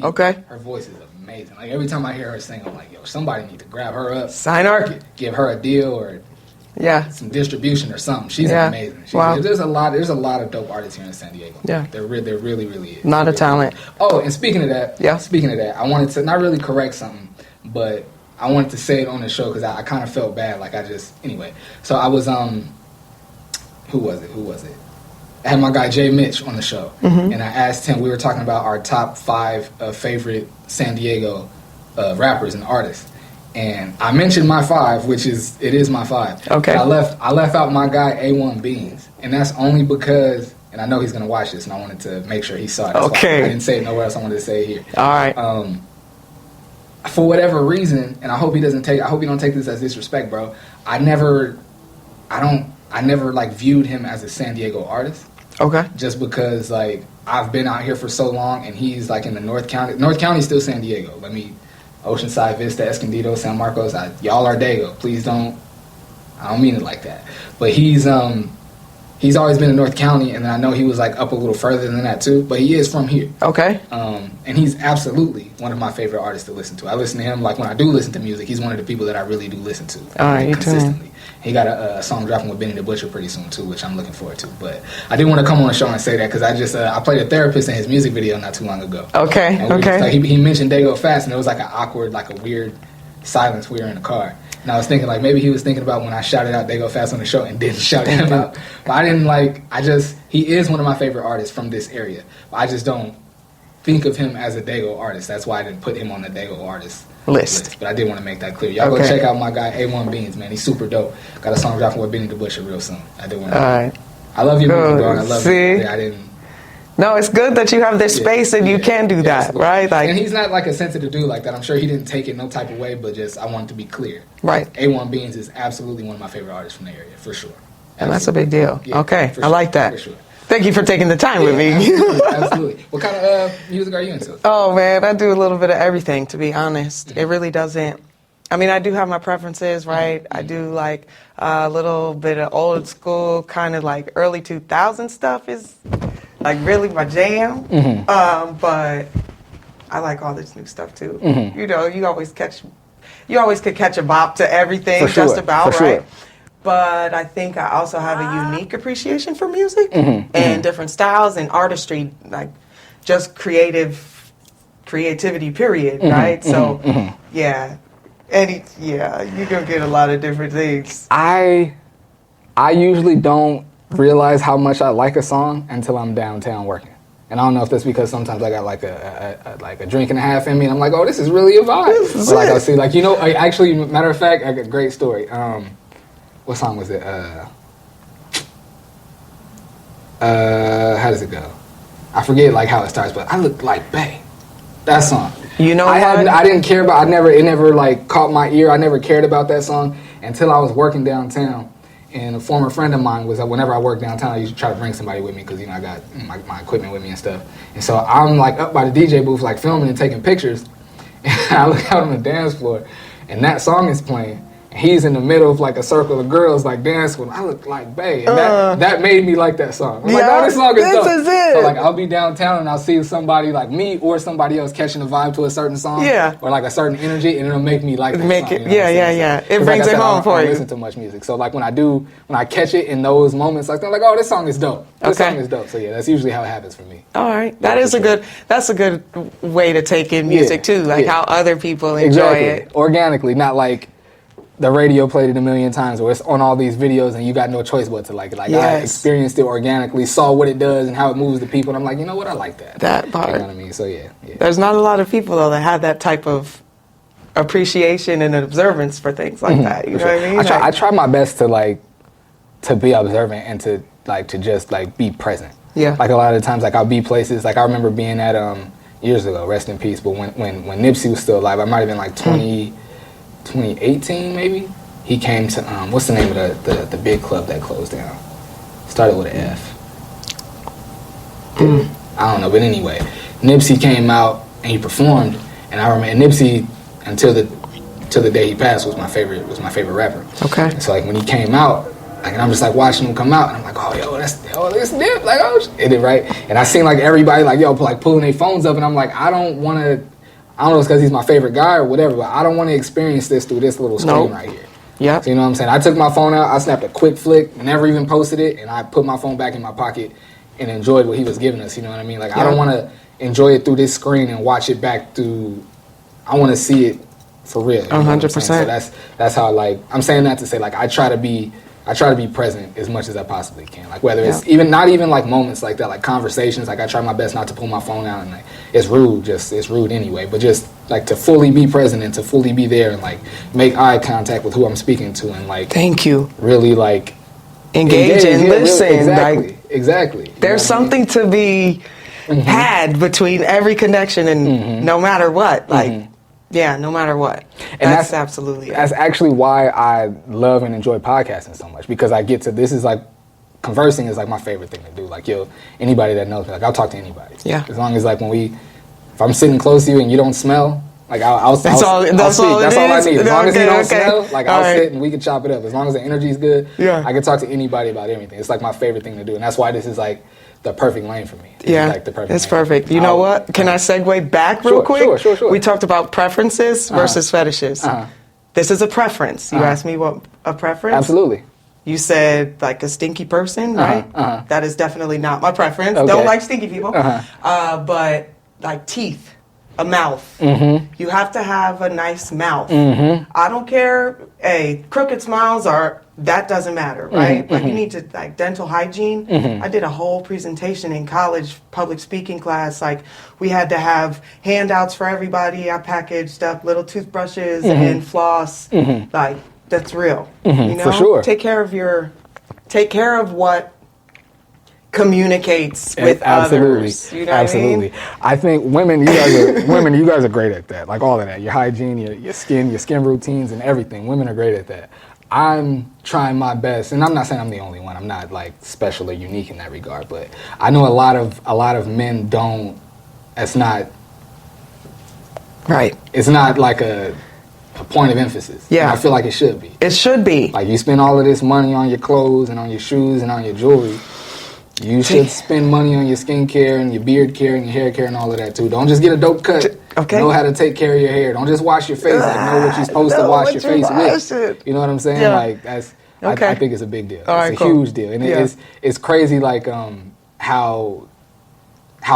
dope. Her voice is amazing. Like every time I hear her sing, I'm like, yo, somebody need to grab her up, Sign her. give her a deal or some distribution or something. She's amazing. There's a lot of dope artists here in San Diego. Yeah, there really is. Not a talent. Oh, and speaking of that, I wanted to not really correct something, but I wanted to say it on the show because I kind of felt bad. Like anyway. So I was who was it? I had my guy Jay Mitch on the show, and I asked him. We were talking about our top 5 favorite San Diego rappers and artists. And I mentioned my 5, which is my 5. Okay. I left out my guy A1 Beans, and that's only because, and I know he's gonna watch this, and I wanted to make sure he saw it. That's why I didn't say it nowhere else. I wanted to say it here. All right. For whatever reason, and I hope you don't take this as disrespect, bro. I never like viewed him as a San Diego artist. Okay. Just because like I've been out here for so long, and he's like in the North County. North County's still San Diego. Oceanside, Vista, Escondido, San Marcos. Y'all are Dago. Please don't. I don't mean it like that. But he's always been in North County, and I know he was like up a little further than that too. But he is from here. Okay. And he's absolutely one of my favorite artists to listen to. I listen to him like when I do listen to music. He's one of the people that I really do listen to. All right, consistently. He got a song dropping with Benny the Butcher pretty soon too, which I'm looking forward to. But I did want to come on the show and say that because I played a therapist in his music video not too long ago. Okay. He mentioned Dago Fast, and it was like an awkward, like a weird silence. We were in the car. And I was thinking, like, maybe he was thinking about when I shouted out Dago Fast on the show and didn't shout him out. But he is one of my favorite artists from this area. But I just don't think of him as a Dago artist. That's why I didn't put him on the Dago artist list. But I did want to make that clear. Y'all go check out my guy, A1 Beans, man. He's super dope. Got a song dropping with Benny the Butcher real soon. I did want to. All right. I love you, bro. I love you. I didn't. No, it's good that you have this space and you can do that, right? And he's not like a sensitive dude like that. I'm sure he didn't take it no type of way, but just I want it to be clear. Right. A1 Beans is absolutely one of my favorite artists from the area, for sure. Absolutely. And that's a big deal. Yeah, okay, sure, I like that. For sure. Thank you for taking the time with me. Absolutely. What kind of music are you into? Oh, man, I do a little bit of everything, to be honest. It really doesn't. I mean, I do have my preferences, right? I do like a little bit of old school, kind of like early 2000 stuff is like really my jam. But I like all this new stuff too. You know, you always could catch a bop to everything, For sure, just about, for right? sure. But I think I also have a unique appreciation for music and different styles and artistry, like just creativity, period, right? So, yeah, you're gonna get a lot of different things. I usually don't realize how much I like a song until I'm downtown working. And I don't know if that's because sometimes I got like a drink and a half in me, and I'm like, oh, this is really a vibe. Or like I'll see, like, you know, actually, matter of fact, I got a great story. What song was it? How does it go? I forget like how it starts, but I look like Bay. That song. You know, I didn't care about. It never like caught my ear. I never cared about that song until I was working downtown. And a former friend of mine was that whenever I worked downtown, I used to try to bring somebody with me because, you know, I got my equipment with me and stuff. And so I'm like up by the DJ booth, like filming and taking pictures. And I look out on the dance floor, and that song is playing. And he's in the middle of like a circle of girls like dancing. I look like Bay, and that made me like that song. I'm like, oh, this song is dope. This is it. So like I'll be downtown and I'll see somebody like me or somebody else catching a vibe to a certain song, or like a certain energy, and it'll make me like that song. You know It brings it home for you. I don't listen to much music, so like when I catch it in those moments, like I'm like, oh, this song is dope. This song is dope. So yeah, that's usually how it happens for me. All right, that's a good way to take in music too, like how other people enjoy it organically, not like the radio played it a million times, or it's on all these videos and you got no choice but to like it. Like I experienced it organically, saw what it does and how it moves the people, and I'm like, you know what, I like that. That part. You know what I mean? So yeah. There's not a lot of people though that have that type of appreciation and observance for things like that. You know what I mean? I try my best to be observant and to just like be present. Yeah. Like a lot of the times, like I'll be places. Like I remember being at years ago, rest in peace. But when Nipsey was still alive, I might have been like 2018 maybe. He came to what's the name of the big club that closed down? Started with an F. I don't know, but anyway, Nipsey came out and he performed, and I remember Nipsey until the day he passed was my favorite rapper. Okay. And so like when he came out, like, and I'm just like watching him come out, and I'm like, oh, this Nip, like, oh, shit, right? And I seen like everybody like, like pulling their phones up, and I'm like, I don't know if it's because he's my favorite guy or whatever, but I don't want to experience this through this little screen right here. Yeah. So you know what I'm saying? I took my phone out, I snapped a quick flick, never even posted it, and I put my phone back in my pocket and enjoyed what he was giving us, you know what I mean? Like, I don't want to enjoy it through this screen and watch it back through, I want to see it for real. 100%. So that's how, like, I'm saying that to say, like, I try to be present as much as I possibly can. Like, whether it's not even like moments like that, like conversations, like I try my best not to pull my phone out, and like, it's rude anyway, but just like to fully be present and to fully be there and like make eye contact with who I'm speaking to, and like, thank you, really like engage and listen. Really, exactly. There's something to be had between every connection, and no matter what, like, no matter what. And that's absolutely that's actually why I love and enjoy podcasting so much, because I get to, this is like, conversing is like my favorite thing to do. Like, anybody that knows me, like, I'll talk to anybody. Yeah. As long as like if I'm sitting close to you and you don't smell, like I'll speak. That's all I need. As long as you don't smell, like I'll sit and we can chop it up. As long as the energy's good, I can talk to anybody about everything. It's like my favorite thing to do, and that's why this is like the perfect lane for me. It's perfect. You know what? Can I segue back real quick? Sure. We talked about preferences versus fetishes. This is a preference. You asked me what a preference? Absolutely. You said like a stinky person, right? That is definitely not my preference. Okay. Don't like stinky people. But like teeth, a mouth. You have to have a nice mouth. I don't care. Crooked smiles that doesn't matter, right? Like you need to, like, dental hygiene. I did a whole presentation in college public speaking class. Like, we had to have handouts for everybody. I packaged up little toothbrushes and floss. Like, that's real. You know? For sure. Take care of what communicates with others. You know what I mean? I think women, you guys are great at that. Like all of that. Your hygiene, your skin routines and everything. Women are great at that. I'm trying my best, and I'm not saying I'm the only one. I'm not like special or unique in that regard, but I know a lot of men don't. It's not right. It's not like a point of emphasis. Yeah, and I feel like it should be. It should be. Like, you spend all of this money on your clothes and on your shoes and on your jewelry, You should spend money on your skincare and your beard care and your hair care and all of that too. Don't just get a dope cut. Okay. Know how to take care of your hair. Don't just wash your face. Like, know what you're supposed to wash your face with. You know what I'm saying? Yeah. Like, that's. Okay. I think it's a big deal. All right, it's a huge deal, and it's crazy. Like how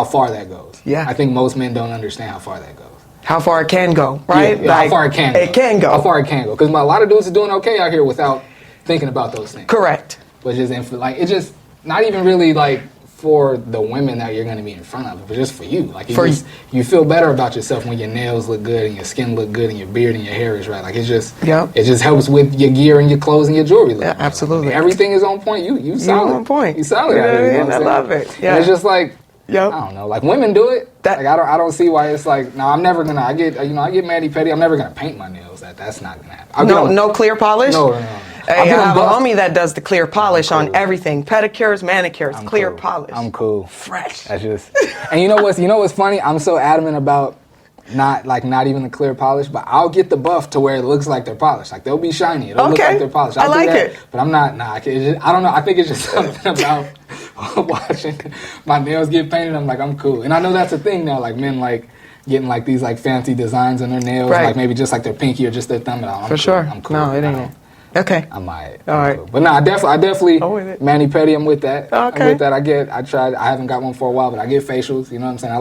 far that goes. Yeah. I think most men don't understand how far that goes. How far it can go, right? Yeah, how far it can go. It can go. How far it can go. Because a lot of dudes are doing okay out here without thinking about those things. Correct. But just like it just not even really like for the women that you're going to be in front of, but just for you. Like you feel better about yourself when your nails look good and your skin look good and your beard and your hair is right. Like it just helps with your gear and your clothes and your jewelry. Yeah, absolutely. Like, everything is on point. You solid. You're on point. You solid out here. You know I love it. Yeah. And it's just like I Yep. don't know. Like women do it. Like I don't see why it's like no. I'm never gonna. I get mani pedi. I'm never gonna paint my nails. That's not gonna happen. No clear polish. No. Hey, I have a homie that does the clear polish on everything. Pedicures, manicures, clear polish. I'm cool. Fresh. That's just. And you know what's funny? I'm so adamant about not even the clear polish, but I'll get the buff to where it looks like they're polished. Like they'll be shiny. It'll look like they're polished. I like it. But I'm not. Nah. I don't know. I think it's just something about watching my nails get painted. I'm like, I'm cool. And I know that's a thing now. Like men like getting like these like fancy designs on their nails, like maybe just like their pinky or just their thumb. I'm For cool. sure. I'm cool. No, it ain't. Okay. I might. All right. Cool. But no, I definitely mani pedi. I'm with that. Okay. I'm with that. I haven't got one for a while, but I get facials. You know what I'm saying?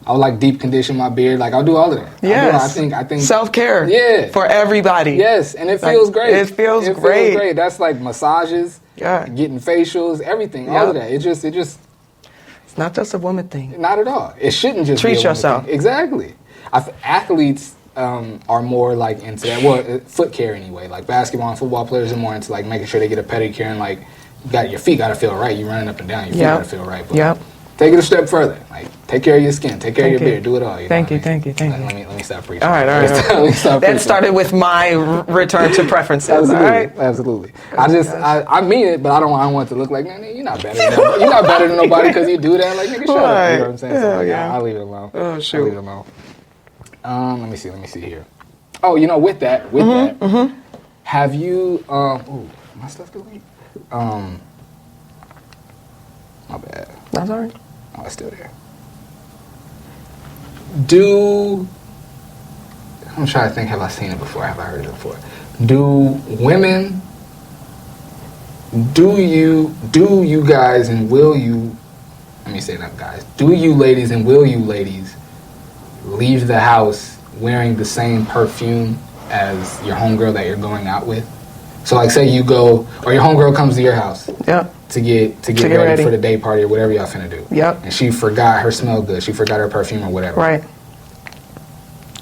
I would like deep condition my beard. Like I'll do all of that. Yes. I think self-care. Yeah. For everybody. Yes, and it feels great. It feels great. That's like massages. Yeah. Getting facials, everything, all of that. It just. It's not just a woman thing. Not at all. It shouldn't just treat be a woman yourself. Thing. Exactly. Athletes are more like into that. Well, foot care anyway. Like basketball and football players are more into like making sure they get a pedicure and like your feet gotta feel right. You're running up and down. Your feet gotta feel right. But take it a step further. Like take care of your skin. Take care of your beard. Do it all. Thank you. Thank you. Let me stop preaching. All right. That started with my return to preferences. Absolutely. All right. Absolutely. I mean it, but I don't want it to look like you're not better. You're not better than nobody because you do that. Like nigga, shut up. You know what I'm saying? So, I'll leave it alone. Oh shoot. I'll leave it alone. Let me see here. Oh, with that, have you, my stuff deleted? My bad. That's all right. Oh, it's still there. I'm trying to think, have I seen it before? Have I heard it before? Do you guys and will you, let me say that guys, do you ladies and will you ladies leave the house wearing the same perfume as your homegirl that you're going out with? So like say you go, or your homegirl comes to your house to get ready for the day party or whatever y'all finna do. Yep. And she forgot her smell good. She forgot her perfume or whatever. Right.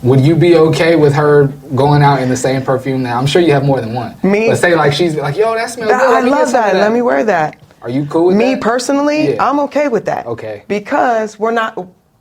Would you be okay with her going out in the same perfume now? I'm sure you have more than one. Me? But say like she's like, yo, that smells good. I love that. Let me wear that. Are you cool with that? Me personally, I'm okay with that. Okay. Because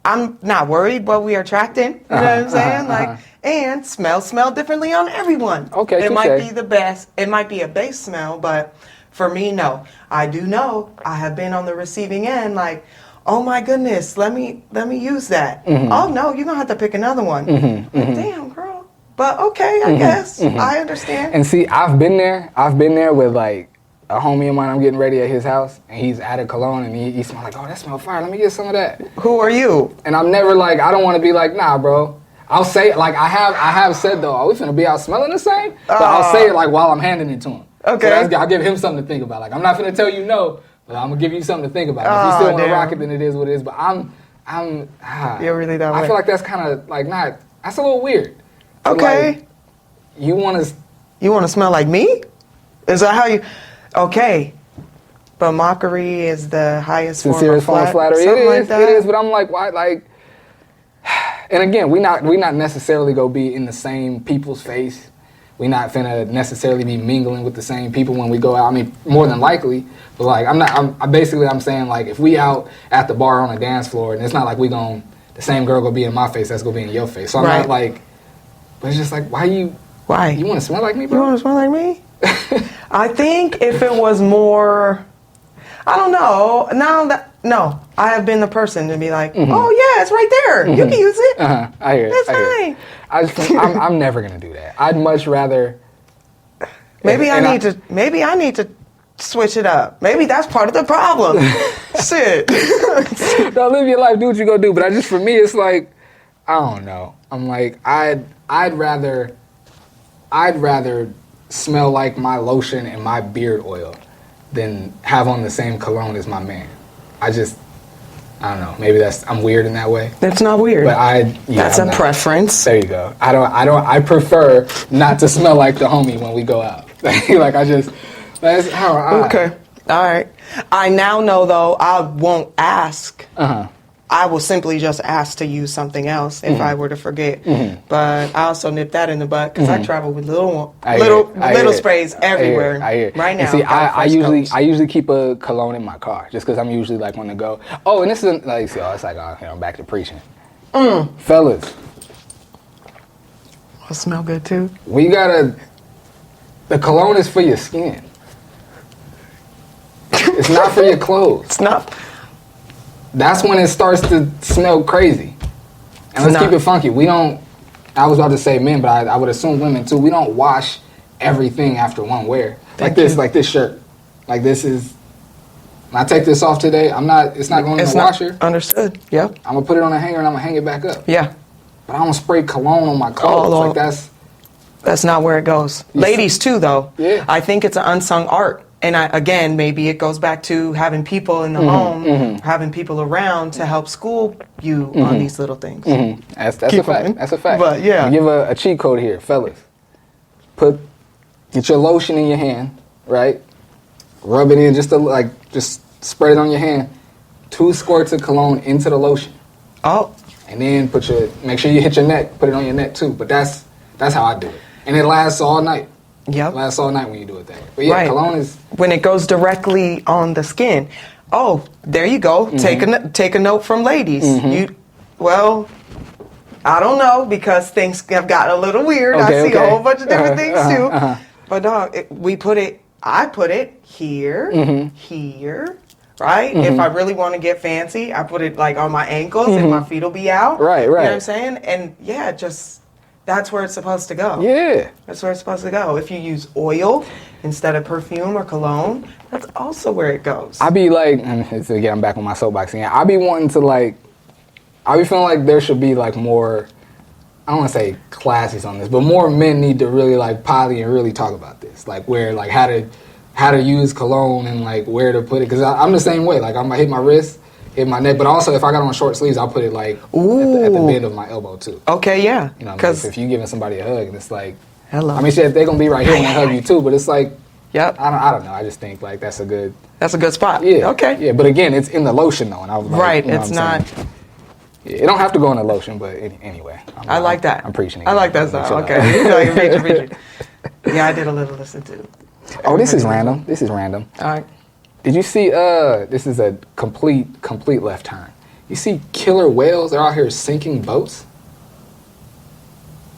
I'm not worried what we are attracting. You know what I'm saying? And smell differently on everyone. Okay, it might be the best. It might be a base smell, but for me, no. I do know I have been on the receiving end. Like, oh my goodness, let me use that. Mm-hmm. Oh no, you're gonna have to pick another one. Mm-hmm. Like, damn, girl. But okay, I guess I understand. And see, I've been there with like a homie of mine. I'm getting ready at his house, and he's added cologne, and he smells like, oh, that smells fire. Let me get some of that. Who are you? And I'm never like, I don't want to be like, nah, bro. I'll say it like I have said though. Are we finna be out smelling the same? But I'll say it like while I'm handing it to him. Okay. So I'll give him something to think about. Like I'm not finna tell you no, but I'm gonna give you something to think about. If you still want to rock it, then it is what it is. But You're really that way. I feel like that's kind of like that's a little weird. Okay. Like, you want to smell like me? Is that how you? Okay. But mockery is the highest form of flattery. It is. Like it is. But I'm like, why? Like, and again, we not necessarily gonna be in the same people's face. We not finna necessarily be mingling with the same people when we go out. I mean, more than likely. But like, I'm saying like, if we out at the bar on a dance floor, and it's not like the same girl gonna be in my face, that's gonna be in your face. So I'm not like, but it's just like, why? You want to smell like me, bro? You want to smell like me? I think if it was more, I don't know. No, I have been the person to be like, oh yeah, it's right there. You can use it. I hear it. That's fine. I'm never gonna do that. I'd much rather. Maybe I need to switch it up. Maybe that's part of the problem. Shit. No, live your life, do what you gonna do. But for me, it's like, I don't know. I'm like, I'd rather smell like my lotion and my beard oil than have on the same cologne as my man. I don't know. Maybe I'm weird in that way. That's not weird. But that's a preference. There you go. I prefer not to smell like the homie when we go out. That's how Okay. All right. I now know, though, I won't ask. I will simply just ask to use something else if I were to forget. But I also nip that in the butt because I travel with little sprays everywhere. I hear. Right now. And see, I usually keep a cologne in my car just because I'm usually like on the go. Oh, and this is like, see, it's like I'm back to preaching. Fellas, It'll smell good too. The cologne is for your skin. It's not for your clothes. It's not. That's when it starts to smell crazy. And let's keep it funky. I was about to say men, but I would assume women too. We don't wash everything after one wear. Like this shirt. Like this is, when I take this off today, it's not going in the washer. Understood. Yep. I'm gonna put it on a hanger and I'm gonna hang it back up. Yeah. But I don't spray cologne on my clothes. That's not where it goes. Ladies too, though. Yeah. I think it's an unsung art. And again, maybe it goes back to having people in the home, having people around to help school you on these little things. That's a fact. That's a fact. But yeah. I'll give a cheat code here, fellas. Get your lotion in your hand, right? Rub it in just spread it on your hand. 2 squirts of cologne into the lotion. Oh. And then make sure you hit your neck, put it on your neck too. But that's how I do it. And it lasts all night. Yep. It lasts all night when you do it that way. But yeah, cologne is... When it goes directly on the skin. Oh, there you go. Take a note from ladies. I don't know because things have gotten a little weird. I see a whole bunch of different things too. But dog, I put it here, here, right? If I really want to get fancy, I put it like on my ankles and my feet will be out. Right. You know what I'm saying? And yeah, that's where it's supposed to go. Yeah. That's where it's supposed to go. If you use oil instead of perfume or cologne, that's also where it goes. I be like, and again, I'm back on my soapbox again. I be wanting to I be feeling like there should be like more, I don't want to say classes on this, but more men need to really like poly and really talk about this. Like how to use cologne and like where to put it. Because I'm the same way. Like I'm gonna hit my wrist, hit my neck, but also if I got on short sleeves, I'll put it like at the bend of my elbow too. Okay, yeah. You know, because if you giving somebody a hug and it's like, hello. I mean, shit, they're gonna be right here when they hug you too, but it's like, yep. I don't know. I just think like that's a good spot. Yeah. Okay. Yeah, but again, it's in the lotion though, and I was like, right. You know It's not. Yeah, it don't have to go in the lotion, but anyway. I like that. I'm preaching. I like that style. Okay. You're preaching. Yeah, I did a little listen to. Oh, this is random. All right. Did you see? This is a complete left turn. You see killer whales? They're out here sinking boats.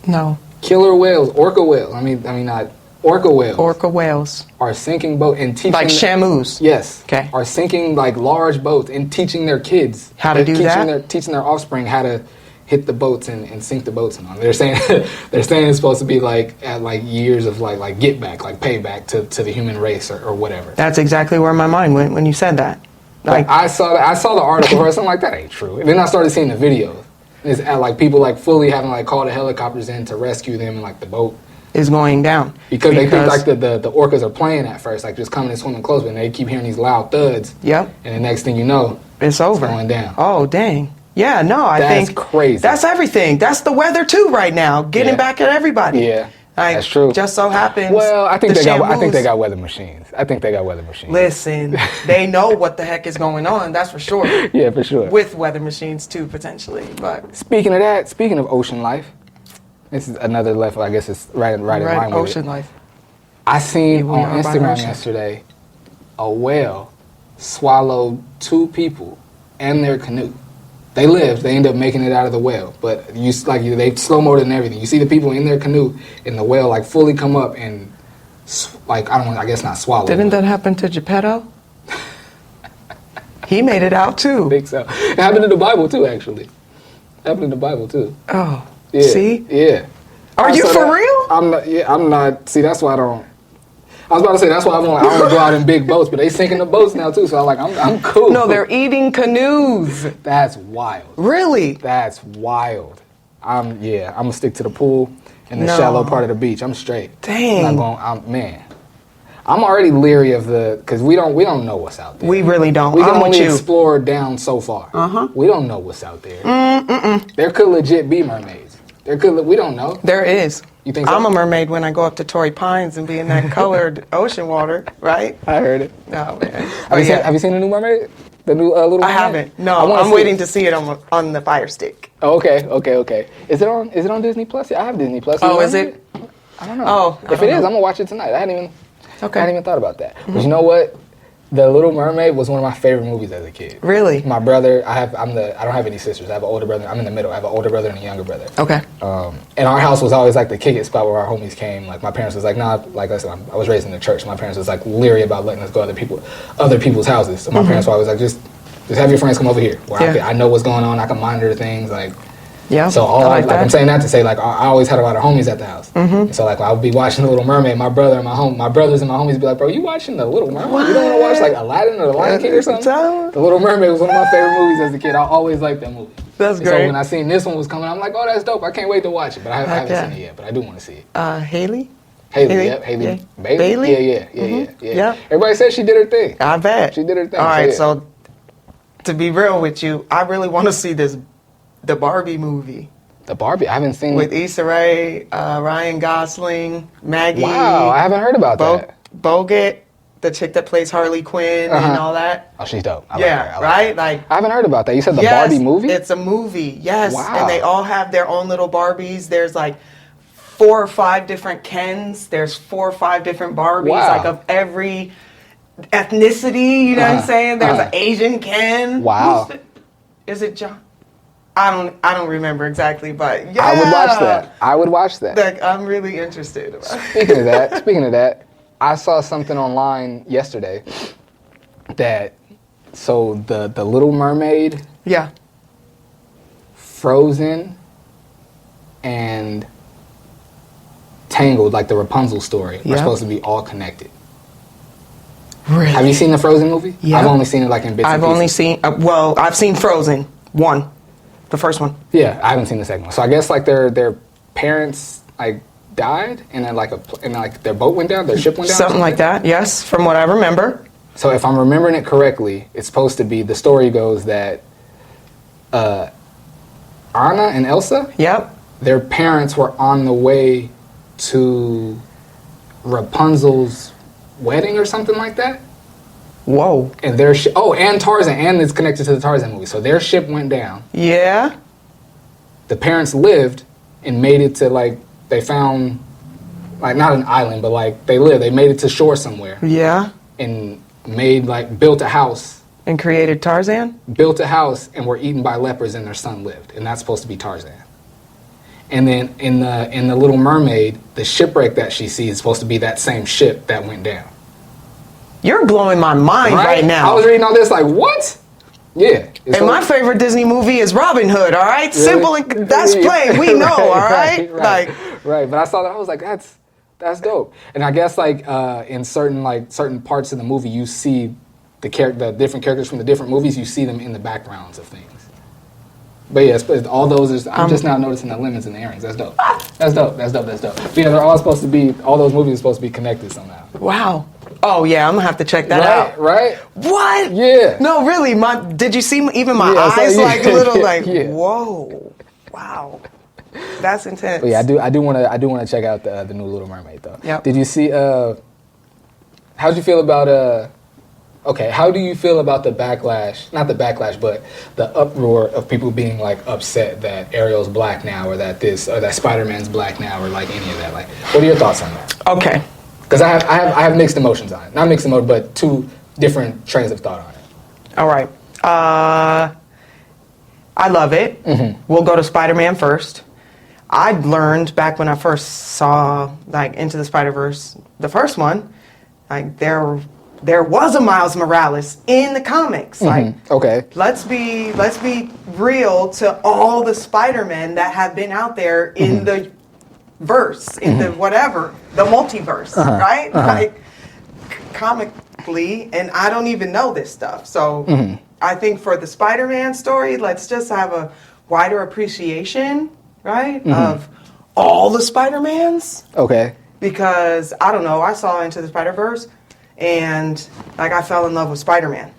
No. Killer whales, orca whales. I mean not orca whales. Orca whales are sinking boats and teaching like shamus. Yes. Okay. Are sinking like large boats and teaching their kids how to do that. Teaching their offspring how to hit the boats and sink the boats and all. They're saying it's supposed to be like at like years of like get back, like payback to the human race or whatever. That's exactly where my mind went when you said that. Like I saw the article where something like that ain't true. And then I started seeing the videos. It's like people like fully having like called the helicopters in to rescue them and like the boat is going down because they think like the orcas are playing at first, like just coming and swimming close, but they keep hearing these loud thuds. Yep. And the next thing you know, it's over. It's going down. Oh dang. Yeah, no, I think that's crazy. That's everything. That's the weather too right now. Getting back at everybody. Yeah. Like, that's true. Just so happens. Well, I think they got weather machines. Listen, they know what the heck is going on. That's for sure. Yeah, for sure. With weather machines too, potentially. But speaking of ocean life, this is another level. I guess it's right in line with ocean life. I seen on Instagram yesterday a whale swallowed 2 people and their canoe. They lived. They ended up making it out of the whale. But they slow-moed and everything. You see the people in their canoe and the whale like fully come up and I guess not swallow. Didn't that happen to Geppetto? He made it out too. I think so. It happened in the Bible too, actually. Oh. Yeah. See? Yeah. Are you for real? I'm not. Yeah, I'm not. See, that's why I was about to say that's why I want to go out in big boats, but they sinking the boats now too. So I'm cool. No, they're eating canoes. That's wild. Really? That's wild. I'm gonna stick to the pool and the shallow part of the beach. I'm straight. Dang. I'm already leery of because we don't know what's out there. We really don't. We can only explore down so far. We don't know what's out there. There could legit be mermaids. We don't know. There is. You think so? I'm a mermaid when I go up to Torrey Pines and be in that colored ocean water, right? I heard it. Oh man. Have you seen the new mermaid? The new Little Mermaid? I haven't. No, I'm waiting to see it on the Fire Stick. Oh, okay. Is it on Disney Plus? Yeah, I have Disney Plus. Oh, is it? I don't know. Oh, if it is, I'm gonna watch it tonight. I hadn't even thought about that. Mm-hmm. But you know what? The Little Mermaid was one of my favorite movies as a kid. Really? My brother, I don't have any sisters. I have an older brother. I'm in the middle. I have an older brother and a younger brother. Okay. And our house was always like the kick it spot where our homies came. Like my parents was like, nah, like I said, I was raised in the church. My parents was like leery about letting us go to other people's houses. So my parents were always like, just have your friends come over here where I know what's going on. I can monitor things. Like, yeah. So I'm saying that to say like I always had a lot of homies at the house. So like I would be watching The Little Mermaid. My brothers and my homies would be like, bro, you watching The Little Mermaid? What? You don't want to watch like Aladdin or The Lion King or something? The Little Mermaid was one of my favorite movies as a kid. I always liked that movie. That's great. So when I seen this one was coming, I'm like, oh, that's dope. I can't wait to watch it. But I haven't seen it yet. But I do want to see it. Haley. Haley. Yeah. Bailey? Yeah. Everybody said she did her thing. I bet. She did her thing. All right, so to be real with you, I really want to see the Barbie movie. The Barbie? I haven't seen with Issa Rae, Ryan Gosling, Maggie. Wow, I haven't heard about that. Bogut, the chick that plays Harley Quinn and all that. Oh, she's dope. I Like I haven't heard about that. You said the Barbie movie? It's a movie, yes. Wow. And they all have their own little Barbies. There's like 4 or 5 different Kens. There's 4 or 5 different Barbies, like of every ethnicity, you know what I'm saying? There's an Asian Ken. Wow. Is it John? I don't remember exactly, but yeah. I would watch that. Like, I'm really interested. Speaking of that, I saw something online yesterday that the Little Mermaid, Frozen, and Tangled, like the Rapunzel story, are supposed to be all connected. Really? Have you seen the Frozen movie? Yeah. I've only seen it like in bits and pieces. I've seen Frozen 1. The first one. Yeah, I haven't seen the second one. So I guess like their parents like died and then like their boat went down, their ship went down. Something like that. Yes, from what I remember. So if I'm remembering it correctly, it's supposed to be, the story goes that Anna and Elsa, their parents were on the way to Rapunzel's wedding or something like that. Whoa. And and Tarzan, and it's connected to the Tarzan movie. So their ship went down. Yeah. The parents lived and made it to like, they found, like not an island, but like they made it to shore somewhere. Yeah. And built a house. And created Tarzan? Built a house and were eaten by lepers and their son lived. And that's supposed to be Tarzan. And then in the Little Mermaid, the shipwreck that she sees is supposed to be that same ship that went down. You're blowing my mind right now. I was reading all this like, what? Yeah. And my favorite Disney movie is Robin Hood, all right? Really? Simple and that's plain. We know, all right? Right. But I saw that, I was like, that's dope. And I guess like in certain parts of the movie, you see the different characters from the different movies, you see them in the backgrounds of things. But yes, all those I'm just now noticing the lemons and the earrings. That's dope. That's dope. But yeah, they're all those movies are supposed to be connected somehow. Wow. Oh yeah, I'm gonna have to check that out. Right? What? Yeah. No, really. Did you see even my eyes like a little like whoa, wow, that's intense. But yeah, I do want to check out the new Little Mermaid though. Yep. Did you see? How'd you feel about Okay, how do you feel about the backlash? Not the backlash, but the uproar of people being like upset that Ariel's black now, or that Spider-Man's black now, or like any of that. Like, what are your thoughts on that? Okay. Because I have mixed emotions on it. Not mixed emotions, but 2 different trains of thought on it. All right. I love it. Mm-hmm. We'll go to Spider-Man first. I learned back when I first saw like Into the Spider-Verse, the first one, like there was a Miles Morales in the comics. Like, okay, let's be real to all the Spider-Men that have been out there in the verse, in the whatever, the multiverse, right? Like, comically, and I don't even know this stuff. So I think for the Spider-Man story, let's just have a wider appreciation, right, of all the Spider-Mans. Okay. Because, I don't know, I saw Into the Spider-Verse, and, like, I fell in love with Spider-Man.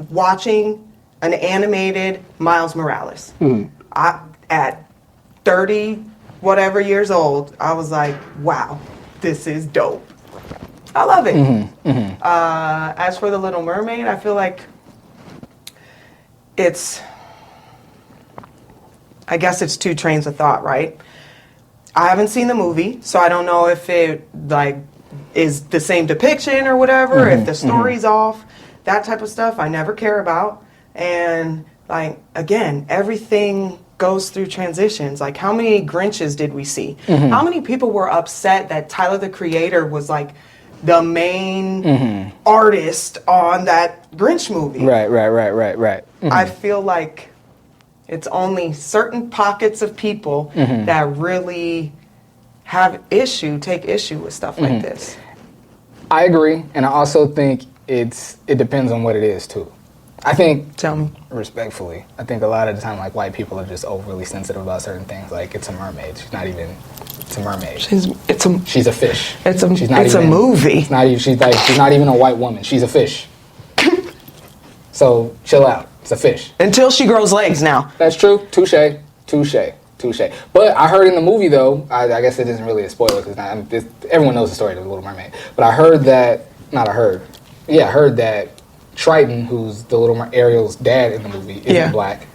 Watching an animated Miles Morales. At 30 whatever years old, I was like, wow, this is dope. I love it. As for The Little Mermaid, I feel like I guess it's two trains of thought, right? I haven't seen the movie, so I don't know if it, like, is the same depiction or whatever, if the story's off, that type of stuff I never care about. And, like, again, everything goes through transitions. Like, how many Grinches did we see? How many people were upset that Tyler, the Creator, was, like, the main artist on that Grinch movie? Right. I feel like it's only certain pockets of people that really take issue with stuff like this. I agree, and I also think it depends on what it is too. I think, Tell me. respectfully, I think a lot of the time, like, white people are just overly sensitive about certain things. Like, it's a mermaid. She's not even. It's a mermaid. She's a fish. It's a She's movie. It's not even. She's not even a white woman. She's a fish. So chill out. It's a fish. Until she grows legs now. That's true. Touche. But I heard in the movie, though, I guess it isn't really a spoiler because everyone knows the story of The Little Mermaid. But I heard that. I heard that Triton, who's the Little Ariel's dad in the movie, isn't black.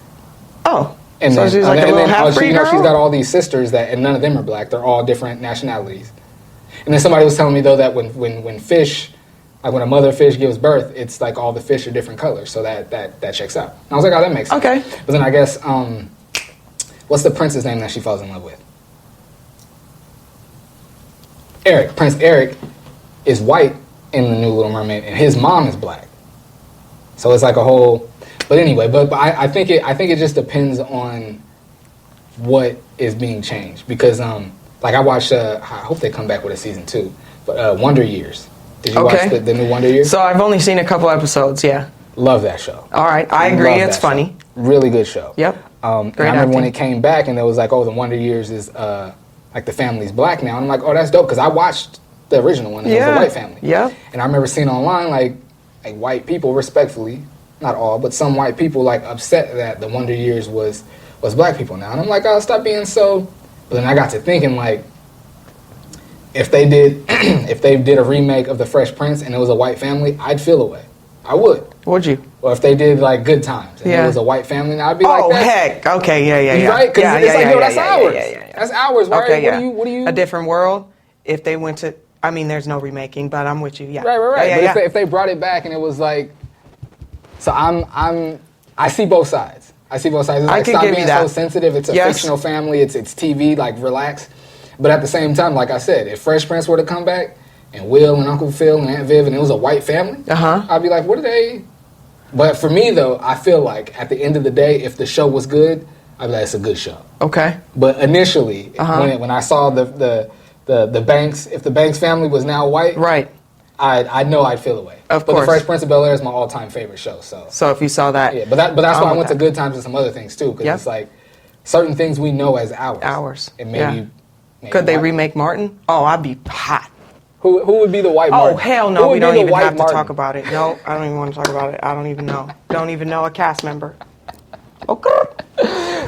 Oh. And so then, she's like a little half-breed girl? She's got all these sisters and none of them are black. They're all different nationalities. And then somebody was telling me, though, that when fish, like when a mother fish gives birth, it's like all the fish are different colors. So that checks out. And I was like, oh, that makes sense. Okay. But then I guess, what's the prince's name that she falls in love with? Eric. Prince Eric is white in the new Little Mermaid, and his mom is black. So it's like a whole. But anyway, but I think it just depends on what is being changed because like I watched. I hope they come back with a season 2. But Wonder Years. Did you watch the new Wonder Years? So I've only seen a couple episodes. Yeah. Love that show. All right, I agree. It's funny. Show. Really good show. Yep. And I remember when it came back and it was like, oh, the Wonder Years is like the family's black now. And I'm like, oh, that's dope because I watched the original one. And it was a white family. Yeah. And I remember seeing online like white people, respectfully, not all, but some white people like upset that the Wonder Years was black people now. And I'm like, oh, stop being so. But then I got to thinking like, if they did a remake of The Fresh Prince and it was a white family, I'd feel away. I would. Would you? Or if they did like Good Times and it was a white family, now I'd be like, oh heck, okay, yeah. Right? Because it's like, yo, that's ours. That's ours, right? Okay, What do you? A different world. If they went to, I mean, there's no remaking, but I'm with you. Yeah. Right. Yeah, but if they brought it back and it was like, so I see both sides. It's like, stop being so sensitive. It's a fictional family. It's TV. Like, relax. But at the same time, like I said, if Fresh Prince were to come back and Will and Uncle Phil and Aunt Viv and it was a white family, I'd be like, what are they? But for me, though, I feel like at the end of the day, if the show was good, I'd be like, it's a good show. Okay. But initially, when I saw the Banks, if the Banks family was now white, I know I'd feel away. Of course. But The Fresh Prince of Bel-Air is my all-time favorite show. So if you saw that, yeah. But that's why I went to Good Times and some other things too, because it's like certain things we know as ours. And maybe could they remake Martin? Oh, I'd be hot. Who would be the white Martin? Oh, hell no. We don't even have to talk about it. No, I don't even want to talk about it. I don't even know. Don't even know a cast member. Okay.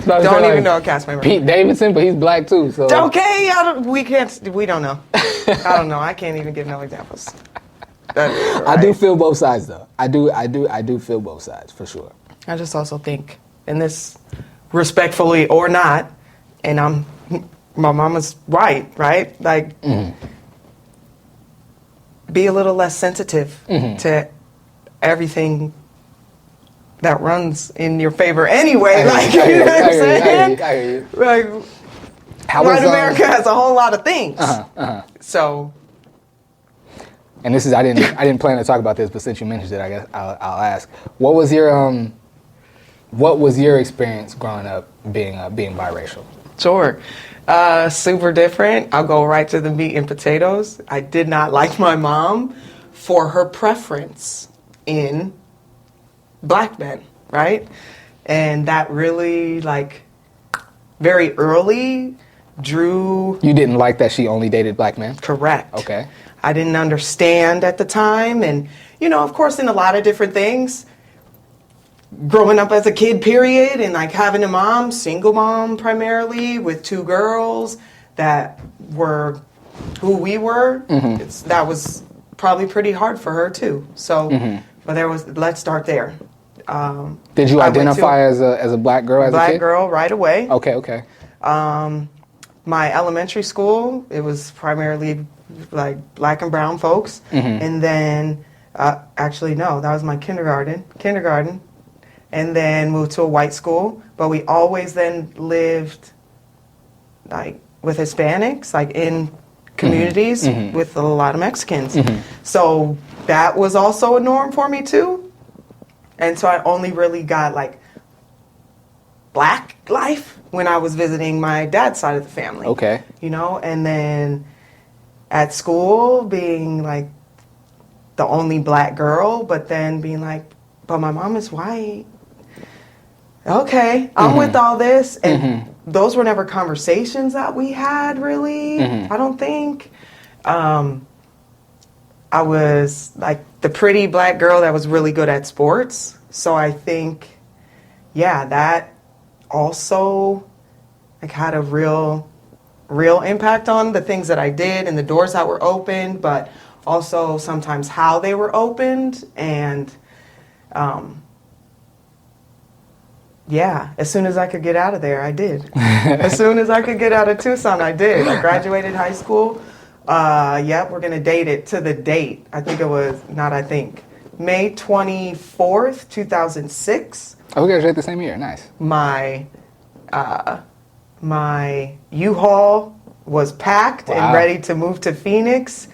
Don't even know a cast member. Pete Davidson, but he's black too. So okay, we don't know. I don't know. I can't even give no examples. Right. I do feel both sides though. I do feel both sides for sure. I just also think, and this respectfully or not, and my mama's right? Like, be a little less sensitive to everything that runs in your favor anyway. Like, you know what I'm saying? I hear you. Like, white America has a whole lot of things. So. And this is I didn't plan to talk about this, but since you mentioned it, I guess I'll ask. What was your experience growing up being biracial? Sure. Super different. I'll go right to the meat and potatoes. I did not like my mom for her preference in black men, right? And that really, like, very early drew... You didn't like that she only dated black men? Correct. Okay. I didn't understand at the time. And, you know, of course, in a lot of different things, growing up as a kid, period, and like having a mom, single mom primarily, with 2 girls that were who we were, that was probably pretty hard for her too. So, but let's start there. Did you identify as a black girl as a kid? Black girl right away. Okay. My elementary school, it was primarily like black and brown folks. And then, actually, no, that was my kindergarten. And then moved to a white school. But we always then lived like with Hispanics, like in communities with a lot of Mexicans. So that was also a norm for me too. And so I only really got like black life when I was visiting my dad's side of the family. Okay. You know, and then at school being like the only black girl, but then being like, but my mom is white. Okay, I'm with all this. And those were never conversations that we had, really. I don't think. I was like the pretty black girl that was really good at sports. So I think, yeah, that also like had a real impact on the things that I did and the doors that were opened, but also sometimes how they were opened. And yeah, as soon as I could get out of there, I did. As soon as I could get out of Tucson, I did. I graduated high school. Yep, we're going to date it to the date. I think it was, May 24th, 2006. Oh, we graduated the same year. Nice. My U-Haul was packed and ready to move to Phoenix.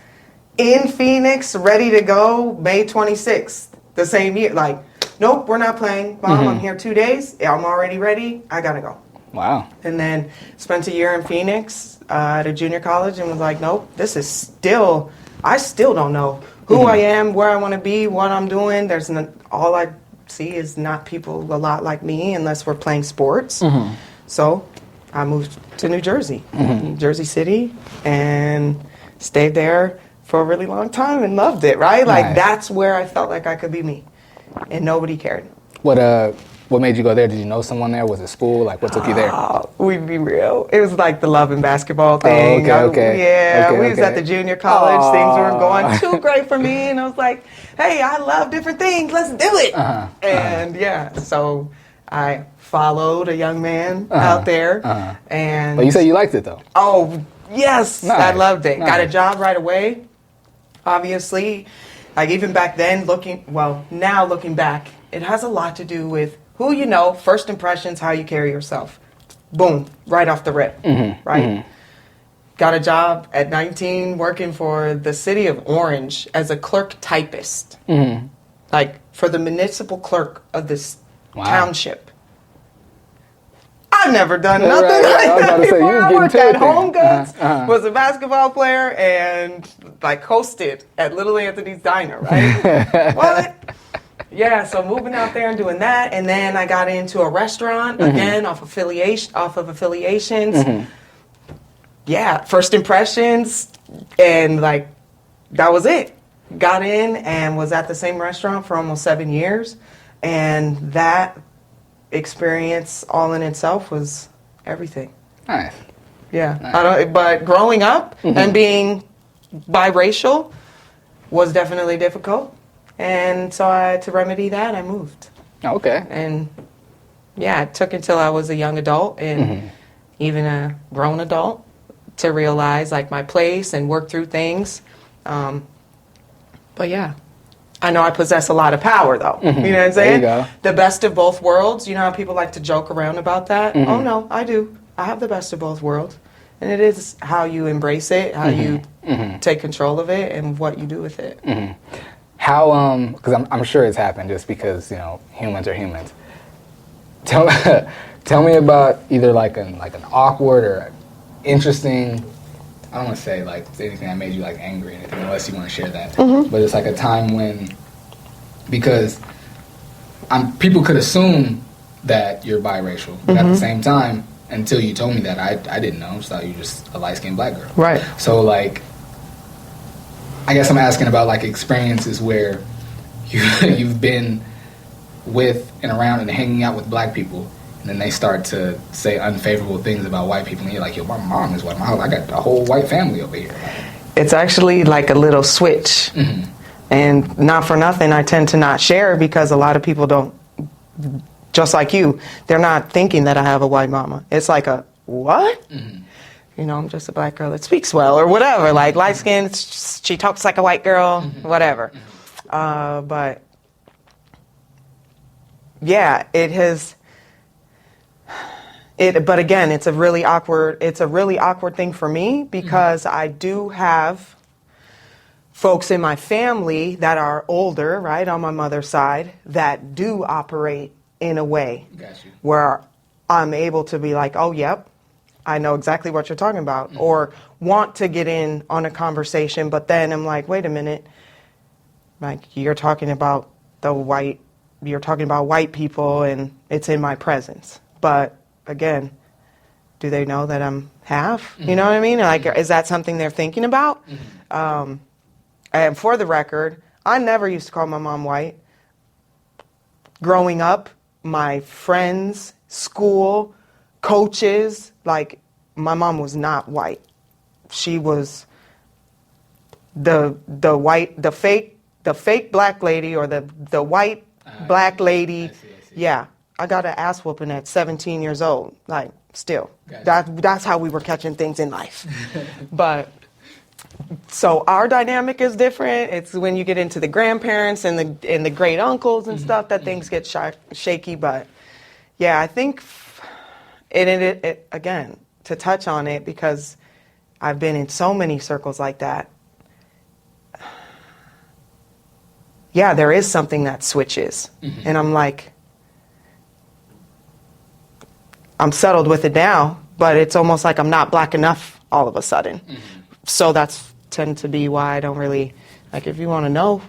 In Phoenix, ready to go, May 26th, the same year. Like, nope, we're not playing. Mom, I'm here 2 days. I'm already ready. I got to go. Wow. And then spent a year in Phoenix at a junior college and was like, nope, I still don't know who I am, where I want to be, what I'm doing. All I see is not people a lot like me unless we're playing sports. So I moved to New Jersey, Jersey City, and stayed there for a really long time and loved it, right? Like, Nice. that's where I felt like I could be me. And nobody cared. What made you go there? Did you know someone there? Was it school? Like, what took you there? We'd be real. It was like the love and basketball thing. We was at the junior college. Things were going too great for me. And I was like, hey, I love different things. Let's do it. And yeah, so I followed a young man out there. And But you said you liked it, though. Oh, yes. Nice. I loved it. Nice. Got a job right away. Obviously, like even back then, now looking back, it has a lot to do with who you know, first impressions, how you carry yourself. Boom, right off the rip, right? Got a job at 19 working for the city of Orange as a clerk typist, like for the municipal clerk of this township. I've never done nothing like that before. I worked at Home Goods, was a basketball player, and like hosted at Little Anthony's Diner, right? What? Yeah, so moving out there and doing that, and then I got into a restaurant again off of affiliations. Yeah, first impressions, and like that was it. Got in and was at the same restaurant for almost 7 years, and that experience all in itself was everything. Nice. Yeah, Nice. But growing up and being biracial was definitely difficult. And so to remedy that, I moved. Okay. And yeah, it took until I was a young adult and even a grown adult to realize like my place and work through things. But yeah, I know I possess a lot of power though. You know what I'm saying? There you go. The best of both worlds. You know how people like to joke around about that? Oh no, I do. I have the best of both worlds. And it is how you embrace it, how you take control of it, and what you do with it. How, because I'm sure it's happened just because, you know, humans are humans. Tell me about either like an awkward or interesting I don't want to say like anything that made you like angry or anything, unless you want to share that. But it's like a time when, because people could assume that you're biracial, but at the same time, until you told me that, I didn't know. I just thought you were just a light-skinned black girl. Right. So like, I guess I'm asking about like experiences where you've been with and around and hanging out with black people, and then they start to say unfavorable things about white people, and you're like, yo, my mom is white. I got a whole white family over here. It's actually like a little switch. And not for nothing, I tend to not share because a lot of people don't, just like you, they're not thinking that I have a white mama. It's like a, what? You know, I'm just a black girl that speaks well or whatever. Like light skin, she talks like a white girl, whatever. But yeah, but again, it's a really awkward thing for me because I do have folks in my family that are older, right, on my mother's side, that do operate in a way where I'm able to be like, oh, yep, I know exactly what you're talking about, or want to get in on a conversation, but then I'm like, wait a minute, like you're talking about white people and it's in my presence. But again, do they know that I'm half? You know what I mean? Like, is that something they're thinking about? And for the record, I never used to call my mom white. Growing up, my friends, school, coaches, like, my mom was not white. She was the fake black lady, or the white black lady. I see. Yeah, I got an ass whooping at 17 years old. Like, still, that's how we were catching things in life. But so our dynamic is different. It's when you get into the grandparents and the great uncles and stuff that things get shaky. But yeah, I think it again, to touch on it, because I've been in so many circles like that. Yeah, there is something that switches. And I'm like, I'm settled with it now, but it's almost like I'm not black enough all of a sudden. So that's tend to be why I don't really, like, if you want to know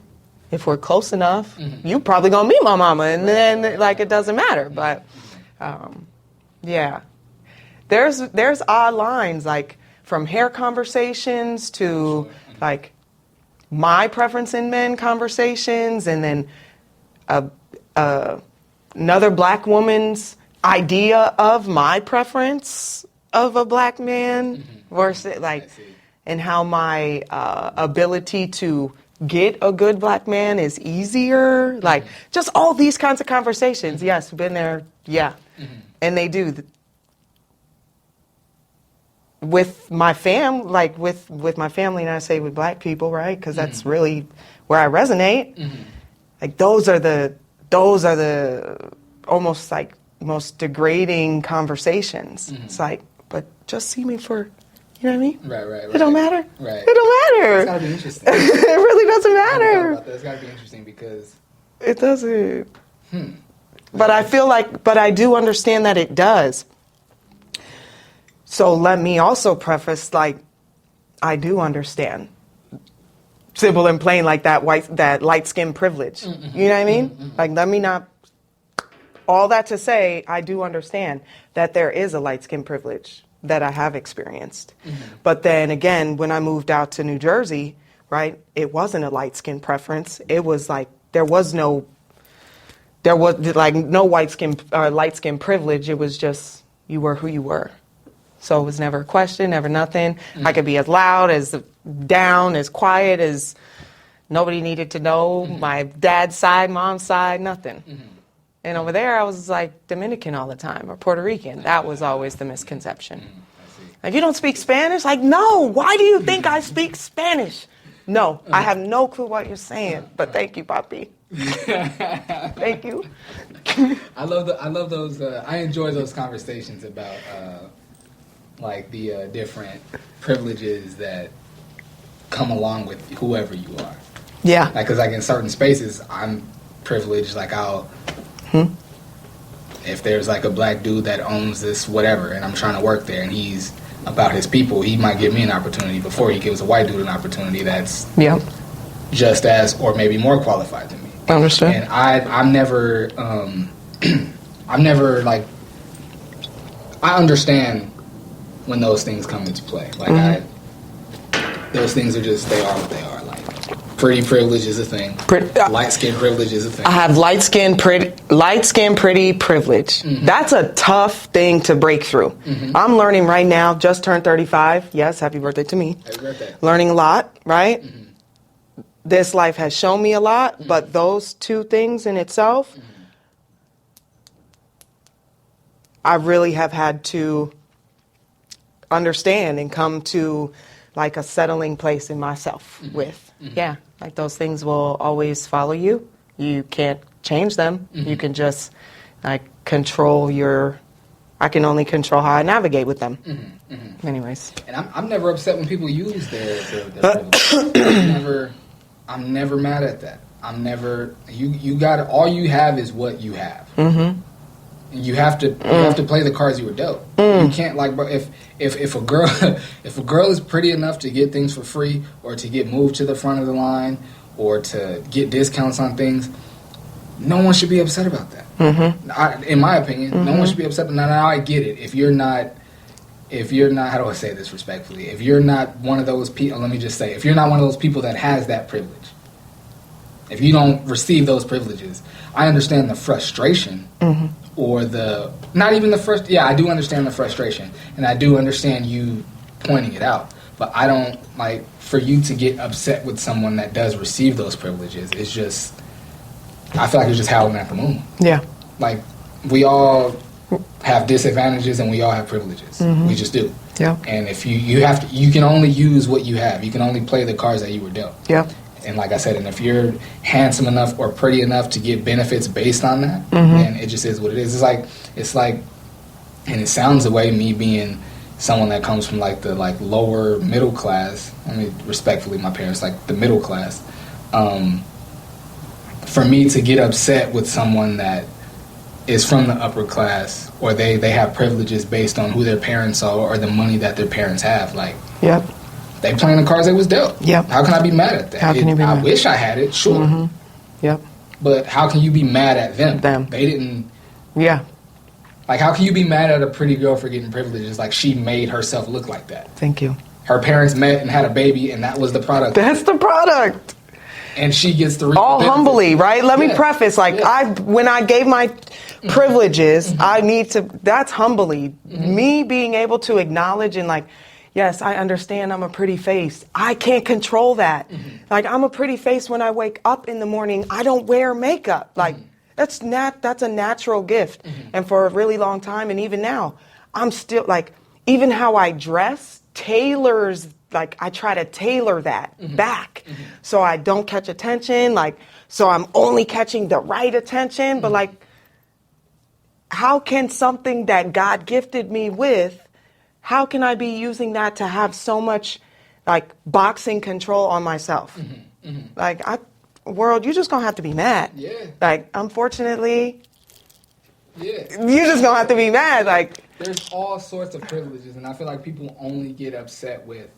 if we're close enough, you probably gonna meet my mama, and then like it doesn't matter. But yeah, there's odd lines, like from hair conversations to like my preference in men conversations, and then another black woman's idea of my preference of a black man versus like, and how my ability to get a good black man is easier. Like, just all these kinds of conversations. Yes, been there, yeah. And they do. With my like with my family, and I say with black people, right? Because that's really where I resonate. Like, those are the almost like most degrading conversations. It's like, but just see me for, you know what I mean? Right. It don't matter. Right. It don't matter. It's gotta be interesting. It really doesn't matter. It's gotta be interesting because it doesn't. But I feel like, but I do understand that it does. So let me also preface, like, I do understand, simple and plain, like that light skin privilege. You know what I mean? Like, let me not. All that to say, I do understand that there is a light skin privilege that I have experienced. But then again, when I moved out to New Jersey, right, it wasn't a light skin preference. It was like there was no light skin privilege. It was just, you were who you were. So it was never a question, never nothing. I could be as loud, as down, as quiet as nobody needed to know. My dad's side, mom's side, nothing. And over there, I was like Dominican all the time, or Puerto Rican. That was always the misconception. Like, you don't speak Spanish? Like, no, why do you think I speak Spanish? No, I have no clue what you're saying, but thank you, Papi. Thank you. I love those, I enjoy those conversations about, like, the different privileges that come along with whoever you are. Yeah. Like, because, like, in certain spaces, I'm privileged. Like, if there's, like, a black dude that owns this whatever, and I'm trying to work there, and he's about his people, he might give me an opportunity before he gives a white dude an opportunity that's Yep. just as or maybe more qualified than me. I understand. And I'm never I'm never like, I understand when those things come into play. Like those things are just, they are what they are. Like pretty privilege is a thing. Light skin privilege is a thing. I have light skin, pretty privilege. That's a tough thing to break through. I'm learning right now, just turned 35. Yes, happy birthday to me. Happy birthday. Learning a lot, right? This life has shown me a lot, but those two things in itself, I really have had to understand and come to like a settling place in myself with. Yeah, like those things will always follow you. You can't change them. You can just like control I can only control how I navigate with them. Anyways. And I'm never upset when people use their privilege. I'm never mad at that. I'm never, you got, all you have is what you have. You have to play the cards you were dealt. You can't, like, bro, if a girl is pretty enough to get things for free or to get moved to the front of the line or to get discounts on things, no one should be upset about that. In my opinion, no one should be upset. Now I get it. If you're not, how do I say this respectfully? If you're not one of those people, let me just say, if you're not one of those people that has that privilege, if you don't receive those privileges, I understand the frustration. Or not even the first, yeah, I do understand the frustration, and I do understand you pointing it out, but I don't, like, for you to get upset with someone that does receive those privileges, it's just, I feel like it's just howling at the moon. Yeah. Like, we all have disadvantages and we all have privileges. We just do. Yeah. And if you can only use what you have. You can only play the cards that you were dealt. Yeah. And like I said, and if you're handsome enough or pretty enough to get benefits based on that, then it just is what it is. It's like, and it sounds the way, me being someone that comes from like the lower middle class. I mean, respectfully, my parents, like the middle class. For me to get upset with someone that is from the upper class, or they have privileges based on who their parents are or the money that their parents have, like. Yep. They playing the cards that was dealt. Yep. How can I be mad at that? How can you be mad? I wish I had it, sure. Yep. But how can you be mad at them? They didn't. Yeah. Like, how can you be mad at a pretty girl for getting privileges? Like, she made herself look like that. Thank you. Her parents met and had a baby, and that was the product. That's the product. And she gets to reap all the benefits. Humbly, right? Let me preface, like, when I gave my privileges, I need to, that's humbly. Me being able to acknowledge and like, yes, I understand I'm a pretty face. I can't control that. Like, I'm a pretty face when I wake up in the morning. I don't wear makeup. Like, that's a natural gift. And for a really long time, and even now, I'm still, like, even how I dress tailors, like, I try to tailor that back so I don't catch attention. Like, so I'm only catching the right attention. But, like, how can something that God gifted me with, how can I be using that to have so much, like, boxing control on myself? Like, world, you're just going to have to be mad. Yeah. Like, unfortunately, Yeah. you're just going to have to be mad. Like, there's all sorts of privileges, and I feel like people only get upset with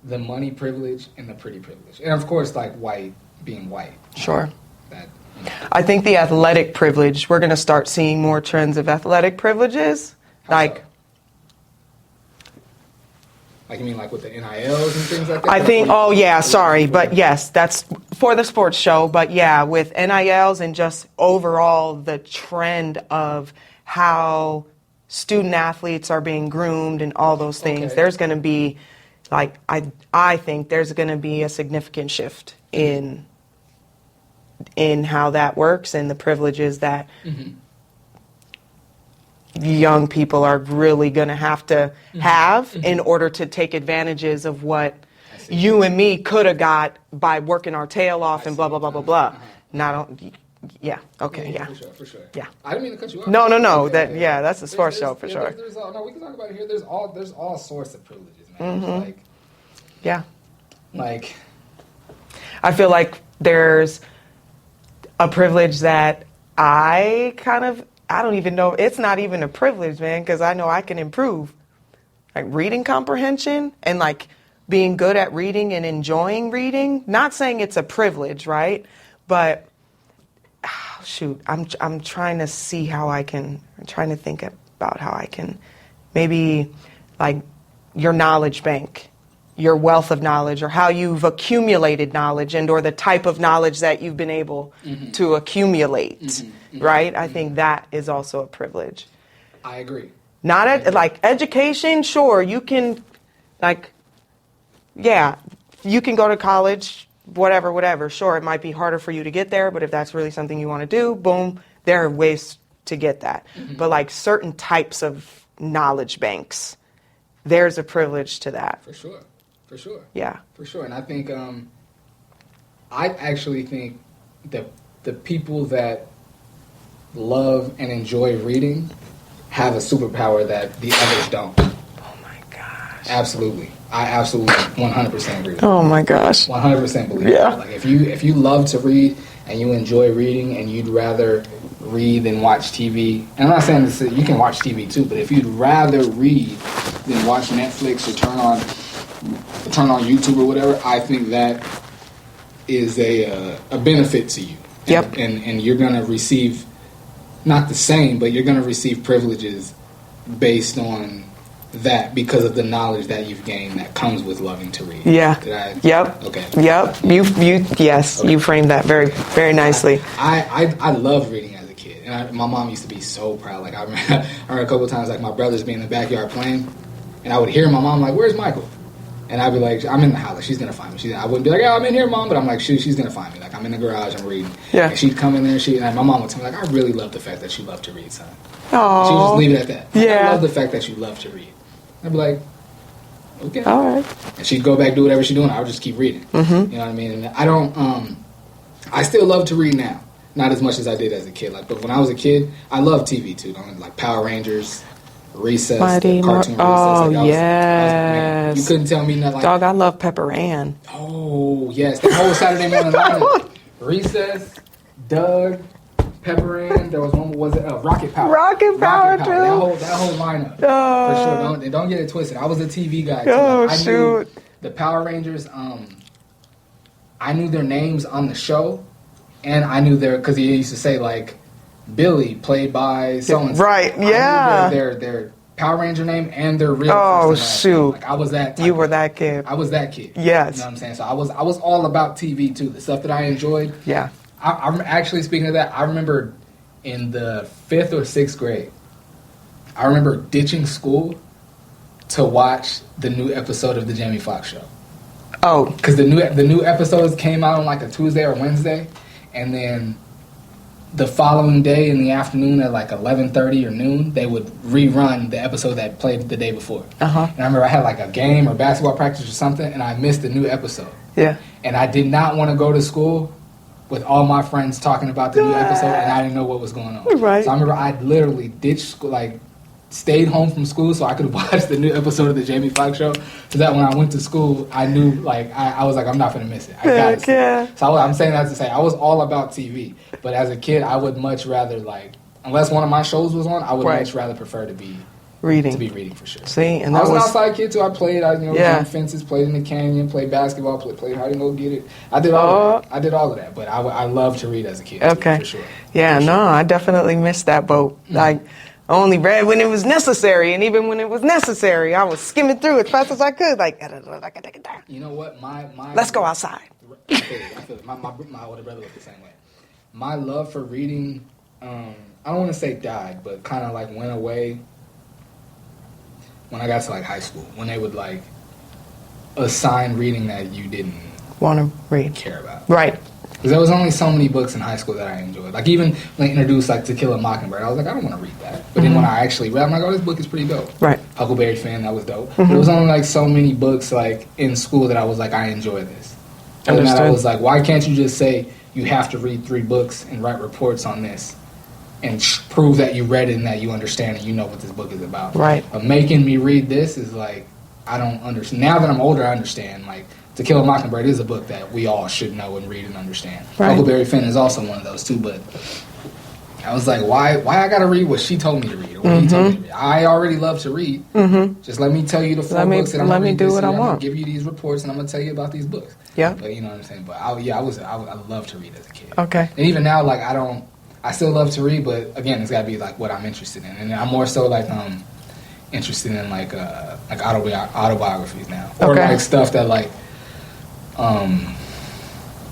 the money privilege and the pretty privilege. And, of course, like, white being white. Sure. That, I think the athletic privilege, we're going to start seeing more trends of athletic privileges. Like, you mean like with the NILs and things like that? I think, but yes, that's for the sports show. But yeah, with NILs and just overall the trend of how student athletes are being groomed and all those things, there's going to be, like, I think there's going to be a significant shift in how that works and the privileges that young people are really going to have in order to take advantages of what you and me could have got by working our tail off and blah, blah, blah, blah, blah. For sure. Yeah. I didn't mean to cut you off. No. Okay. That's a sports show for sure. No, we can talk about it here. There's all sorts of privileges, man. Like, I feel like there's a privilege that I don't even know. It's not even a privilege, man, because I know I can improve. like reading comprehension and like being good at reading and enjoying reading. Not saying it's a privilege, right? But shoot, I'm trying to see how I'm trying to think about how I can maybe like your knowledge bank, your wealth of knowledge, or how you've accumulated knowledge and or the type of knowledge that you've been able to accumulate, right? I think that is also a privilege. I agree. Like education, sure, you can like, yeah, you can go to college, whatever, sure, it might be harder for you to get there, but if that's really something you want to do, boom, there are ways to get that. But like certain types of knowledge banks, there's a privilege to that. For sure. Yeah. For sure. And I think, I actually think that the people that love and enjoy reading have a superpower that the others don't. Oh my gosh. Absolutely. I absolutely 100% agree with Oh my gosh. 100% believe Yeah. that. Like if you love to read and you enjoy reading and you'd rather read than watch TV, and I'm not saying this, you can watch TV too, but if you'd rather read than watch Netflix or turn on YouTube or whatever, I think that is a benefit to you. Yep. And you're gonna receive not the same, but you're gonna receive privileges based on that because of the knowledge that you've gained that comes with loving to read. Yeah. Yep. Okay. Yep. Yes. Okay. You framed that very, very nicely. I loved reading as a kid, and my mom used to be so proud. Like I remember a couple of times, like my brothers being in the backyard playing, and I would hear my mom like, "Where's Michael?" And I'd be like, "I'm in the house. Like, she's gonna find me." I wouldn't be like, "Yeah, I'm in here, Mom," but I'm like, "She's gonna find me. Like I'm in the garage, I'm reading." Yeah. And she'd come in there, and my mom would tell me like, "I really love the fact that you love to read, son." Oh. She would just leave it at that. Like, Yeah. I love the fact that you love to read. I'd be like, okay. All right. And she'd go back, do whatever she's doing. I would just keep reading. Mm-hmm. You know what I mean? And I don't, I still love to read now. Not as much as I did as a kid. Like, but when I was a kid, I loved TV too. Like Power Rangers, Recess, the cartoon Recess. Oh, like, yes. you couldn't tell me nothing. Like, Dog, I love Pepper Ann. oh, yes. The whole Saturday morning lineup. Recess, Doug, Pepper Ann. There was one, was it Rocket Power? Rocket Power, too. That whole lineup. For sure. Don't get it twisted. I was a TV guy too. Oh, like, I shoot. knew the Power Rangers. I knew their names on the show, and I knew because he used to say like Billy played by so and so. Right. Yeah. I knew their Power Ranger name and their real. Oh, first and last name. shoot. Like I was that. You were that kid. I was that kid. Yes. You know what I'm saying? So I was all about TV too. The stuff that I enjoyed. Yeah. I'm actually, speaking of that, I remember in the 5th or 6th grade, I remember ditching school to watch the new episode of the Jamie Foxx show. Oh. Because the new episodes came out on like a Tuesday or Wednesday, and then the following day in the afternoon at like 11:30 or noon, they would rerun the episode that played the day before. Uh-huh. And I remember I had like a game or basketball practice or something, and I missed the new episode. Yeah. And I did not want to go to school with all my friends talking about the new episode, and I didn't know what was going on. Right. So I remember I literally ditched school, like stayed home from school so I could watch the new episode of the Jamie Foxx show, so that when I went to school, I knew, like, I was like, I'm not going to miss it. I got to see it. So I'm saying that to say I was all about TV, but as a kid, I would much rather, like, unless one of my shows was on, I would much rather prefer to be reading. To be reading for sure. See, and I that was an was outside kid too. I played, jumped fences, played in the canyon, played basketball, played hide and go get it. I did all of that. I did all of that, but I loved to read as a kid. Okay. Too, for sure. Yeah, for sure. no, I definitely missed that boat. Mm-hmm. Like, I only read when it was necessary, and even when it was necessary, I was skimming through as fast as I could. Like, you know what? Let's go outside. I feel it. My older brother was the same way. My love for reading, I don't want to say died, but kind of like went away when I got to like high school, when they would like assign reading that you didn't want to read, care about. Right. Because there was only so many books in high school that I enjoyed. Like even when they introduced like To Kill a Mockingbird, I was like, I don't want to read that. But then when I actually read, I'm like, oh, this book is pretty dope. Right. Huckleberry Finn, that was dope. But there was only like so many books like in school that I was like, I enjoy this. And then I was like, why can't you just say you have to read 3 books and write reports on this and prove that you read it and that you understand and you know what this book is about. Right. But making me read this is like, I don't understand. Now that I'm older, I understand. Like, To Kill a Mockingbird is a book that we all should know and read and understand. Right. Huckleberry Finn is also one of those too, but I was like, why I gotta read what she told me to read or what he told me to read? I already love to read. Just let me tell you the 4 books that I'm gonna read this year. I'm gonna give you these reports and I'm gonna tell you about these books. Yeah. But you know what I'm saying? But I love to read as a kid. Okay. And even now, like I still love to read, but again, it's gotta be like what I'm interested in. And I'm more so like interested in like autobiographies now. Or like stuff that like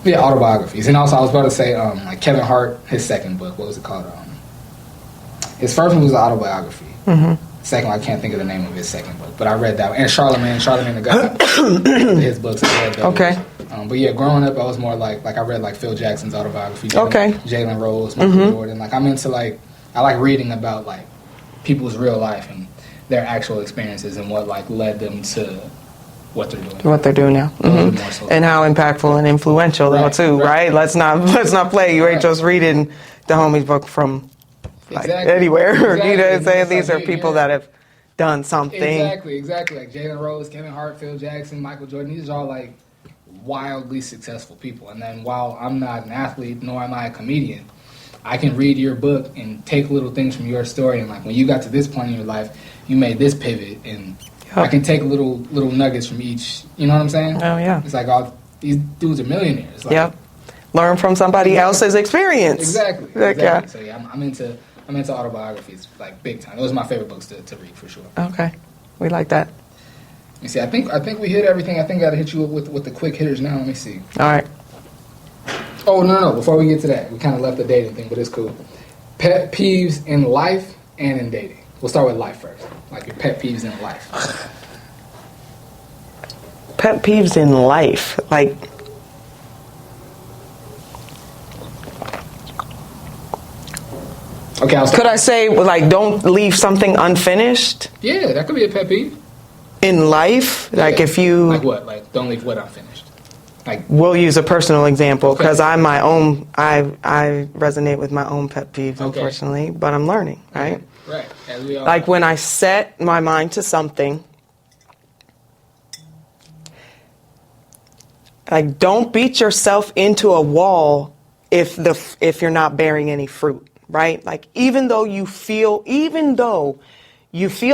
autobiographies. And also I was about to say like Kevin Hart, his second book, what was it called? His first one was an autobiography. Second one, I can't think of the name of his second book, but I read that one. And Charlemagne the God, his books. I read those. Okay. But yeah, growing up, I was more like I read like Phil Jackson's autobiography. Jalen Rose, Michael Jordan. Like I'm into like I like reading about like people's real life and their actual experiences and what like led them to what they're doing now. So and how impactful and influential though too, right? Let's not play. You ain't just reading the homie's book from like anywhere. You know what I'm saying? These are people that have done something. Exactly. Like Jalen Rose, Kevin Hart, Phil Jackson, Michael Jordan. These are all like wildly successful people. And then while I'm not an athlete nor am I a comedian, I can read your book and take little things from your story and like when you got to this point in your life, you made this pivot and I can take little nuggets from each. You know what I'm saying? Oh yeah. It's like these dudes are millionaires. Like, learn from somebody else's experience. Exactly. Yeah. So yeah, I'm into autobiographies like big time. Those are my favorite books to read for sure. Okay, we like that. Let me see. I think we hit everything. I think I got to hit you with the quick hitters now. Let me see. All right. Oh no! Before we get to that, we kind of left the dating thing, but it's cool. Pet peeves in life and in dating. We'll start with life first. Like your pet peeves in life. Pet peeves in life, like. Okay, could I say like don't leave something unfinished? Yeah, that could be a pet peeve. In life, like if you like what, like don't leave what unfinished. Like we'll use a personal example because I'm my own. I resonate with my own pet peeves, unfortunately, but I'm learning, right? Right. As we all like when I set my mind to something, like don't beat yourself into a wall if you're not bearing any fruit, right? Like even though you feel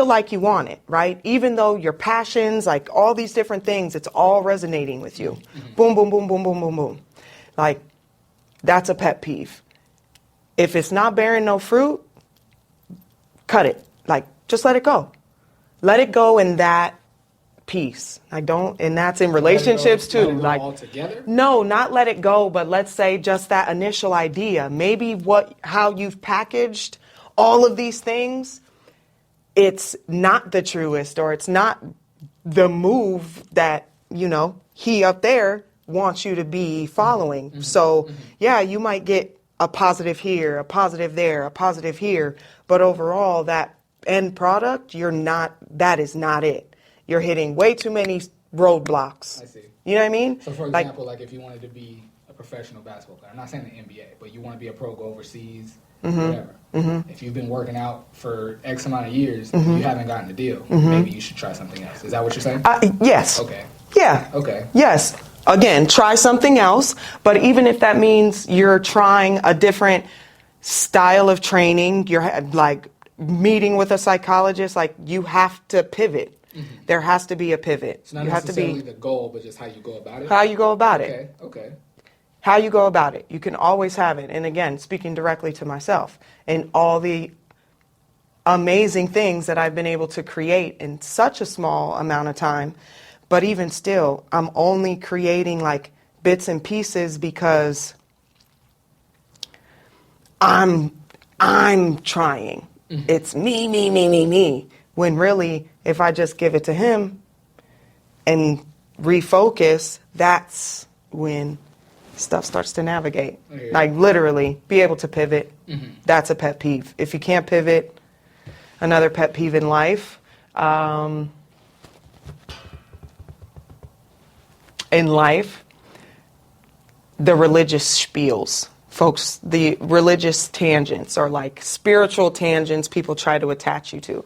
like you want it, right? Even though your passions, like all these different things, it's all resonating with you. Boom, boom, boom, boom, boom, boom, boom. Like that's a pet peeve. If it's not bearing no fruit, cut it. Like, just let it go. Let it go in that piece. And that's in relationships too. Like, altogether? No, not let it go, but let's say just that initial idea. Maybe how you've packaged all of these things, it's not the truest or it's not the move that, he up there wants you to be following. So, yeah, you might get a positive here, a positive there, a positive here, but overall that end product, that is not it. You're hitting way too many roadblocks. I see. You know what I mean? So for example, like if you wanted to be a professional basketball player, I'm not saying the NBA, but you want to be a pro, go overseas, whatever. If you've been working out for X amount of years, you haven't gotten a deal, maybe you should try something else. Is that what you're saying? Yes. Okay. Yeah. Okay. Yes. Again, try something else, but even if that means you're trying a different style of training, you're like meeting with a psychologist, like you have to pivot. There has to be a pivot. It's not necessarily the goal, but just how you go about it? How you go about it. Okay. How you go about it. You can always have it. And again, speaking directly to myself and all the amazing things that I've been able to create in such a small amount of time. But even still, I'm only creating like bits and pieces because I'm trying. It's me. When really, if I just give it to him and refocus, that's when stuff starts to navigate. Like literally, be able to pivot. That's a pet peeve. If you can't pivot, another pet peeve in life. The religious spiels. Folks, the religious tangents or like spiritual tangents people try to attach you to.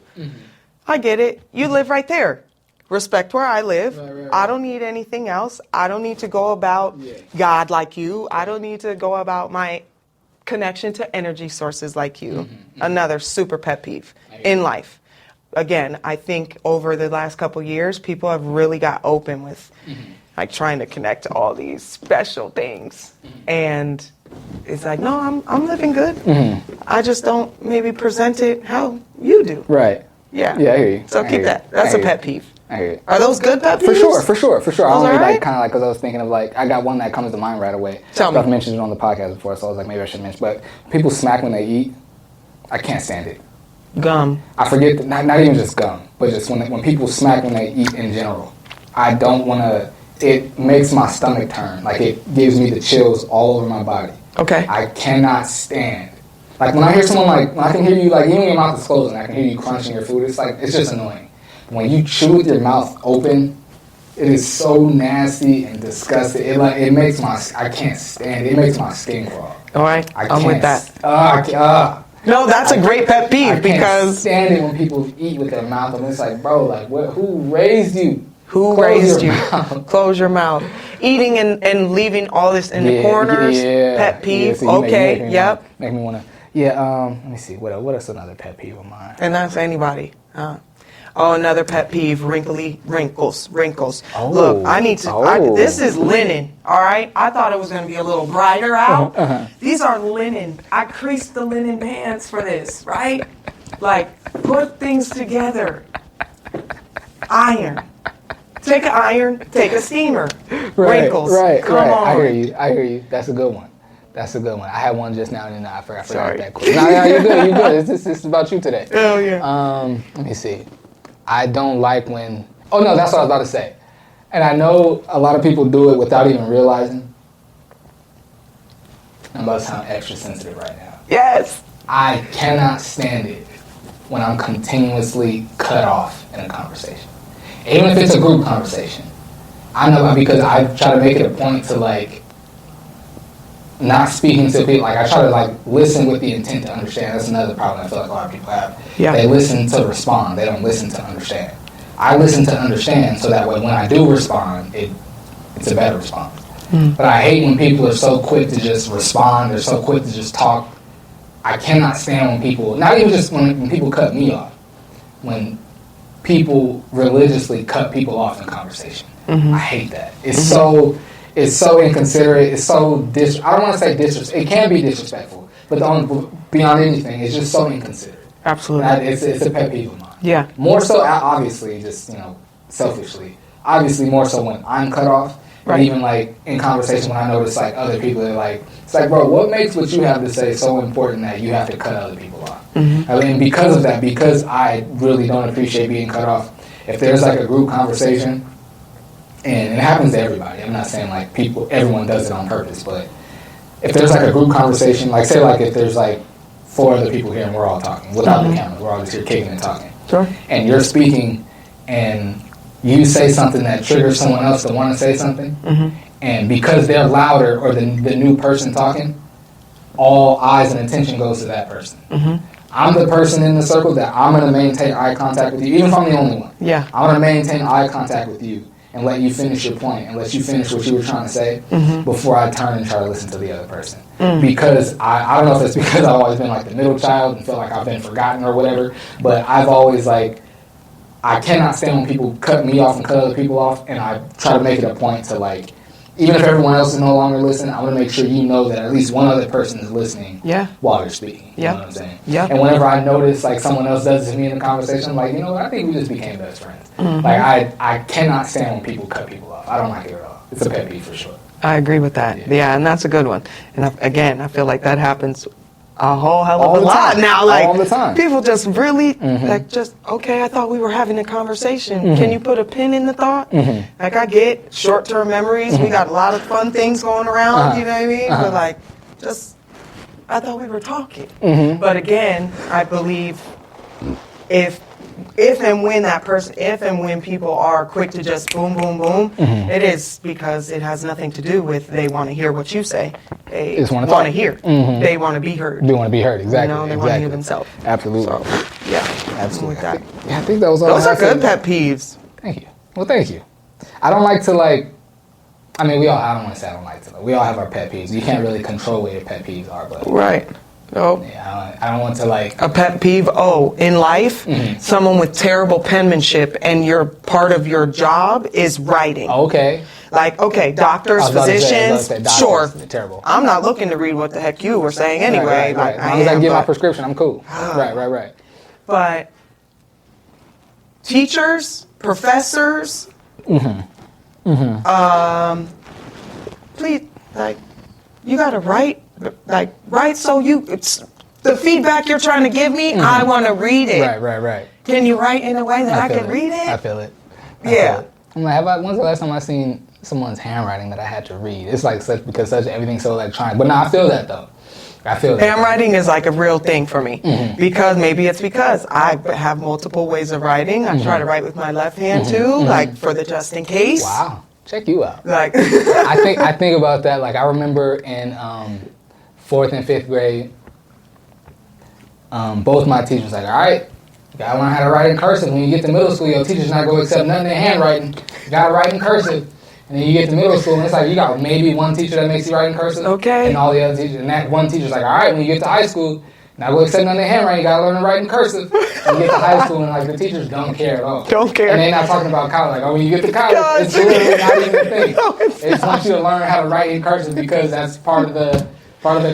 I get it. You live right there. Respect where I live. Right. I don't need anything else. I don't need to go about God like you. I don't need to go about my connection to energy sources like you. Another super pet peeve in life. Again, I think over the last couple years, people have really got open with like trying to connect to all these special things. And it's like, no, I'm living good. I just don't maybe present it how you do. Right. Yeah. Yeah, I hear you. So keep that. That's a pet peeve. I hear you. Are those good pet peeves? For sure. I only right? like kind of like because I was thinking of like I got one that comes to mind right away. Tell me. I've mentioned it on the podcast before, so I was like maybe I should mention. But people smack when they eat. I can't stand it. Gum. I forget not even just gum, but just when people smack when they eat in general. I don't want to. It makes my stomach turn. Like it gives me the chills all over my body. Okay. I cannot stand. Like when I hear someone like when I can hear you like even when your mouth is closed and I can hear you crunching your food. It's like it's just annoying. When you chew with your mouth open, it is so nasty and disgusting. It makes I can't stand it. It makes my skin crawl. All right. I'm with that. No, that's a great pet peeve I because can't stand it when people eat with their mouth open. It's like, bro, like who raised you? Who raised you? Close your mouth. Eating and leaving all this in the corners. Pet peeve. Yeah, so okay. Make me want to. Yeah. Let me see. What else? Another pet peeve of mine. And that's anybody. Oh, another pet peeve, wrinkles. Oh. Look, I need to, this is linen, all right? I thought it was going to be a little brighter out. These are linen. I creased the linen pants for this, right? Like, put things together. Iron. Take an iron, take a steamer. Wrinkles. Come on. I hear you. That's a good one. I had one just now and then I forgot Sorry. that quick. No, you're good. It's about you today. Oh, yeah. Let me see. I don't like when... Oh, no, that's what I was about to say. And I know a lot of people do it without even realizing. I'm about to sound extra sensitive right now. Yes. I cannot stand it when I'm continuously cut off in a conversation. Even if it's a group conversation. I know because I try to make it a point to, like, not speaking to people. Like, I try to, like, listen with the intent to understand. That's another problem I feel like a lot of people have. Yeah. They listen to respond. They don't listen to understand. I listen to understand so that way when I do respond, it's a better response. But I hate when people are so quick to just respond. They're so quick to just talk. I cannot stand when people, not even just when people cut me off, when people religiously cut people off in conversation. I hate that. It's so inconsiderate. It's so I don't want to say disrespectful. It can be disrespectful, but beyond anything, it's just so inconsiderate. Absolutely. It's a pet peeve of mine. Yeah. More so, obviously, just selfishly. Obviously, more so when I'm cut off. But even like in conversation, when I notice like other people are like, it's like, bro, what makes what you have to say so important that you have to cut other people off? I mean, because of that, because I really don't appreciate being cut off. If there's like a group conversation. And it happens to everybody. I'm not saying like everyone does it on purpose, but if there's like a group conversation, like say like if there's like 4 other people here and we're all talking without the camera, we're all just here kicking and talking. Sure. And you're speaking and you say something that triggers someone else to want to say something, and because they're louder or the new person talking, all eyes and attention goes to that person. I'm the person in the circle that I'm going to maintain eye contact with you, even if I'm the only one. Yeah. I'm going to maintain eye contact with you and let you finish your point and let you finish what you were trying to say before I turn and try to listen to the other person. Because I don't know if it's because I've always been like the middle child and feel like I've been forgotten or whatever, but I've always like, I cannot stand when people cut me off and cut other people off, and I try to make it a point to like, even if everyone else is no longer listening, I want to make sure you know that at least one other person is listening while you're speaking. You know what I'm saying? And whenever I notice like someone else does this to me in a conversation, I'm like, you know what, I think we just became best friends. Like I cannot stand when people cut people off. I don't like it at all. It's a pet peeve for sure. I agree with that. Yeah, and that's a good one. And I feel like that happens a whole hell of a lot now. Like all the time. People just really like okay, I thought we were having a conversation. Can you put a pin in the thought? Like I get short-term memories. We got a lot of fun things going around. You know what I mean? But like, I thought we were talking. But again, I believe if and when people are quick to just boom, boom, boom, it is because it has nothing to do with they want to hear what you say. They just want to hear. They want to be heard. They want to be heard, exactly. You know, they want to hear themselves. Absolutely. So, yeah. Absolutely. With that. I think that was all. Those are good pet peeves. Thank you. Well, thank you. I don't like to like I mean, I don't want to say I don't like to. We all have our pet peeves. You can't really control what your pet peeves are, but Right. Oh. yeah, I don't want to like. A pet peeve, in life, someone with terrible penmanship and part of your job is writing. Okay. Like, okay, doctors, physicians, sure. Terrible. I'm not looking to read what the heck you were saying anyway. Right. Like, As long as I can get my prescription, I'm cool. Right. But teachers, professors, please, like, you gotta write so it's the feedback you're trying to give me, I want to read it. Right. Can you write in a way that I can read it? I feel it. Yeah. I'm like, when's the last time I seen someone's handwriting that I had to read? It's like because everything's so electronic. But no, I feel that though. I feel that. Handwriting is like a real thing for me because I have multiple ways of writing. I try to write with my left hand too, like for the just in case. Wow, check you out. Like I think about that. Like I remember in 4th and 5th grade, both my teachers like, all right, you gotta learn how to write in cursive. When you get to middle school, your teacher's not gonna accept nothing in handwriting. You gotta write in cursive. And then you get to middle school, and it's like you got maybe one teacher that makes you write in cursive. Okay. And all the other teachers, and that one teacher's like, all right, when you get to high school, not gonna accept nothing in handwriting. You gotta learn to write in cursive. And you get to high school, and like the teachers don't care at all. Don't care. And they're not talking about college. Like, when you get to college, it's literally not even a thing. They just want you to learn how to write in cursive because that's part of the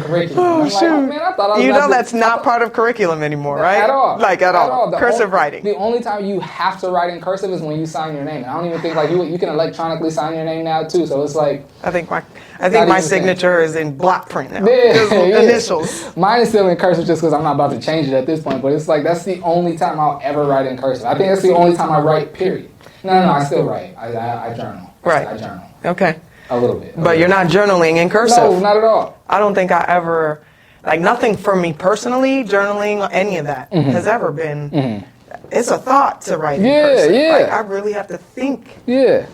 curriculum. Oh, I'm shoot. like, man, I thought I was you know that's not part of curriculum anymore, right? At all. Like at all. Cursive writing. The only time you have to write in cursive is when you sign your name. And I don't even think like you can electronically sign your name now too. So it's like I think my signature is in block print now. Yeah. Initials. Mine is still in cursive just because I'm not about to change it at this point. But it's like that's the only time I'll ever write in cursive. I think that's the only time I write. Period. No, I still write. I journal. Right. I journal. Okay. A little bit. But you're not journaling in cursive. No, not at all. I don't think I ever, like nothing for me personally, journaling or any of that has ever been, it's a thought to write in cursive. Yeah. Like I really have to think. Yeah.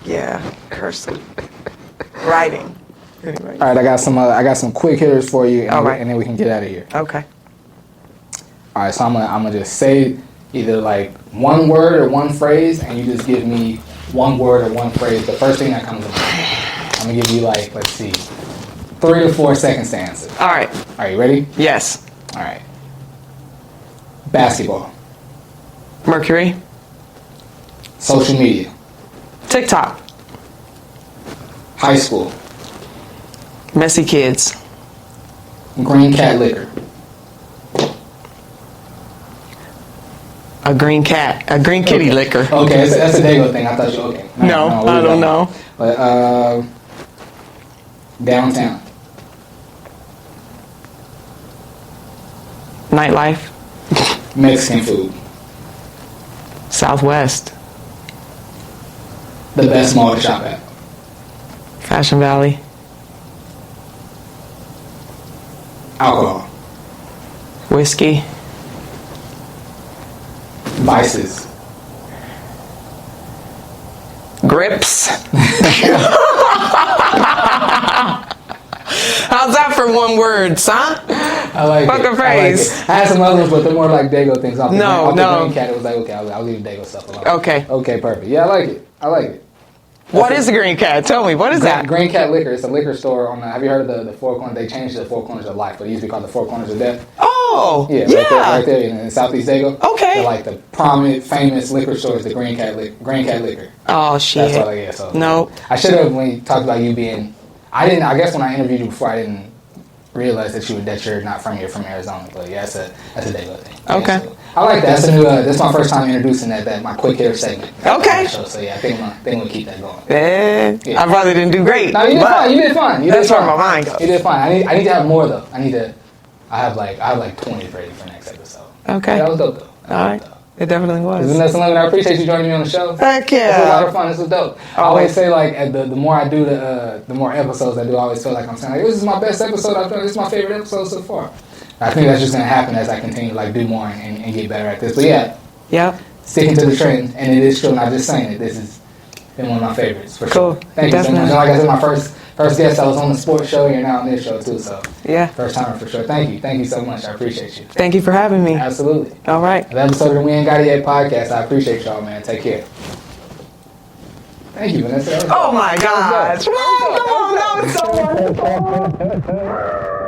Yeah, cursive. Writing. Anyway. All right, I got some quick hitters for you, and then we can get out of here. Okay. All right, so I'm gonna just say either like one word or one phrase, and you just give me one word or one phrase. The first thing that comes to mind. I'm gonna give you like, let's see, 3 to 4 seconds to answer. All right. Are you ready? Yes. All right. Basketball. Mercury. Social media. TikTok. High school. Messy kids. Green cat liquor. A green cat. A green kitty liquor. Okay, that's a Dago thing. I thought you okay. No, I don't know. But downtown. Nightlife. Mexican food. Southwest. The best mall to shop at. Fashion Valley. Alcohol. Whiskey. Vices. Grips. How's that for one word, son? I like Fuck it. a phrase. I had some others, but they're more like Dago things. Off the No. Green cat, it was like, okay, I'll leave Dago stuff alone. Okay. Okay, perfect. Yeah, I like it. What is the Green Cat? Tell me, what is that? Green Cat Liquor. It's a liquor store on. Have you heard of the Four Corners? They changed the Four Corners of Life, but it used to be called the Four Corners of Death. Oh, yeah. Right there in Southeast Dago. Okay. They're like the prominent, famous liquor store is the Green Cat Liquor. Oh shit. That's all I get. So no. I should have when you talked about you being. I didn't. I guess when I interviewed you before, I didn't realize that you're not from here, from Arizona. But yeah, that's a Dago thing. Okay. Yeah, so I like that. That's a new. That's my first time introducing that my quick hitter segment. Okay. So yeah, I think we'll keep that going. I probably didn't do great. No, you did fine. That's where my mind goes. You did fine. I need to have more though. I have like 20 ready for next episode. Okay. Yeah, that was dope though. All right. It definitely was. Vanessa, Lemmon, I appreciate you joining me on the show. Heck yeah. This was a lot of fun. This was dope. I always say like the more I do the more episodes I do, I always feel like I'm saying like this is my best episode I've done. This is my favorite episode so far. I think that's just gonna happen as I continue to like do more and get better at this. But yeah. Yep. Sticking to the trend, and it is true. Not just saying it. This has been one of my favorites for cool. sure. Thank you so much. And like I said, my first guest, I was on the sports show. You're now on this show too. So yeah. First timer for sure. Thank you so much. I appreciate you. Thank you for having me. Absolutely. All right. That episode of the We Ain't Got It Yet podcast. I appreciate y'all, man. Take care. Thank you, Vanessa. Oh my gosh. That was dope. Come on, that was so wonderful.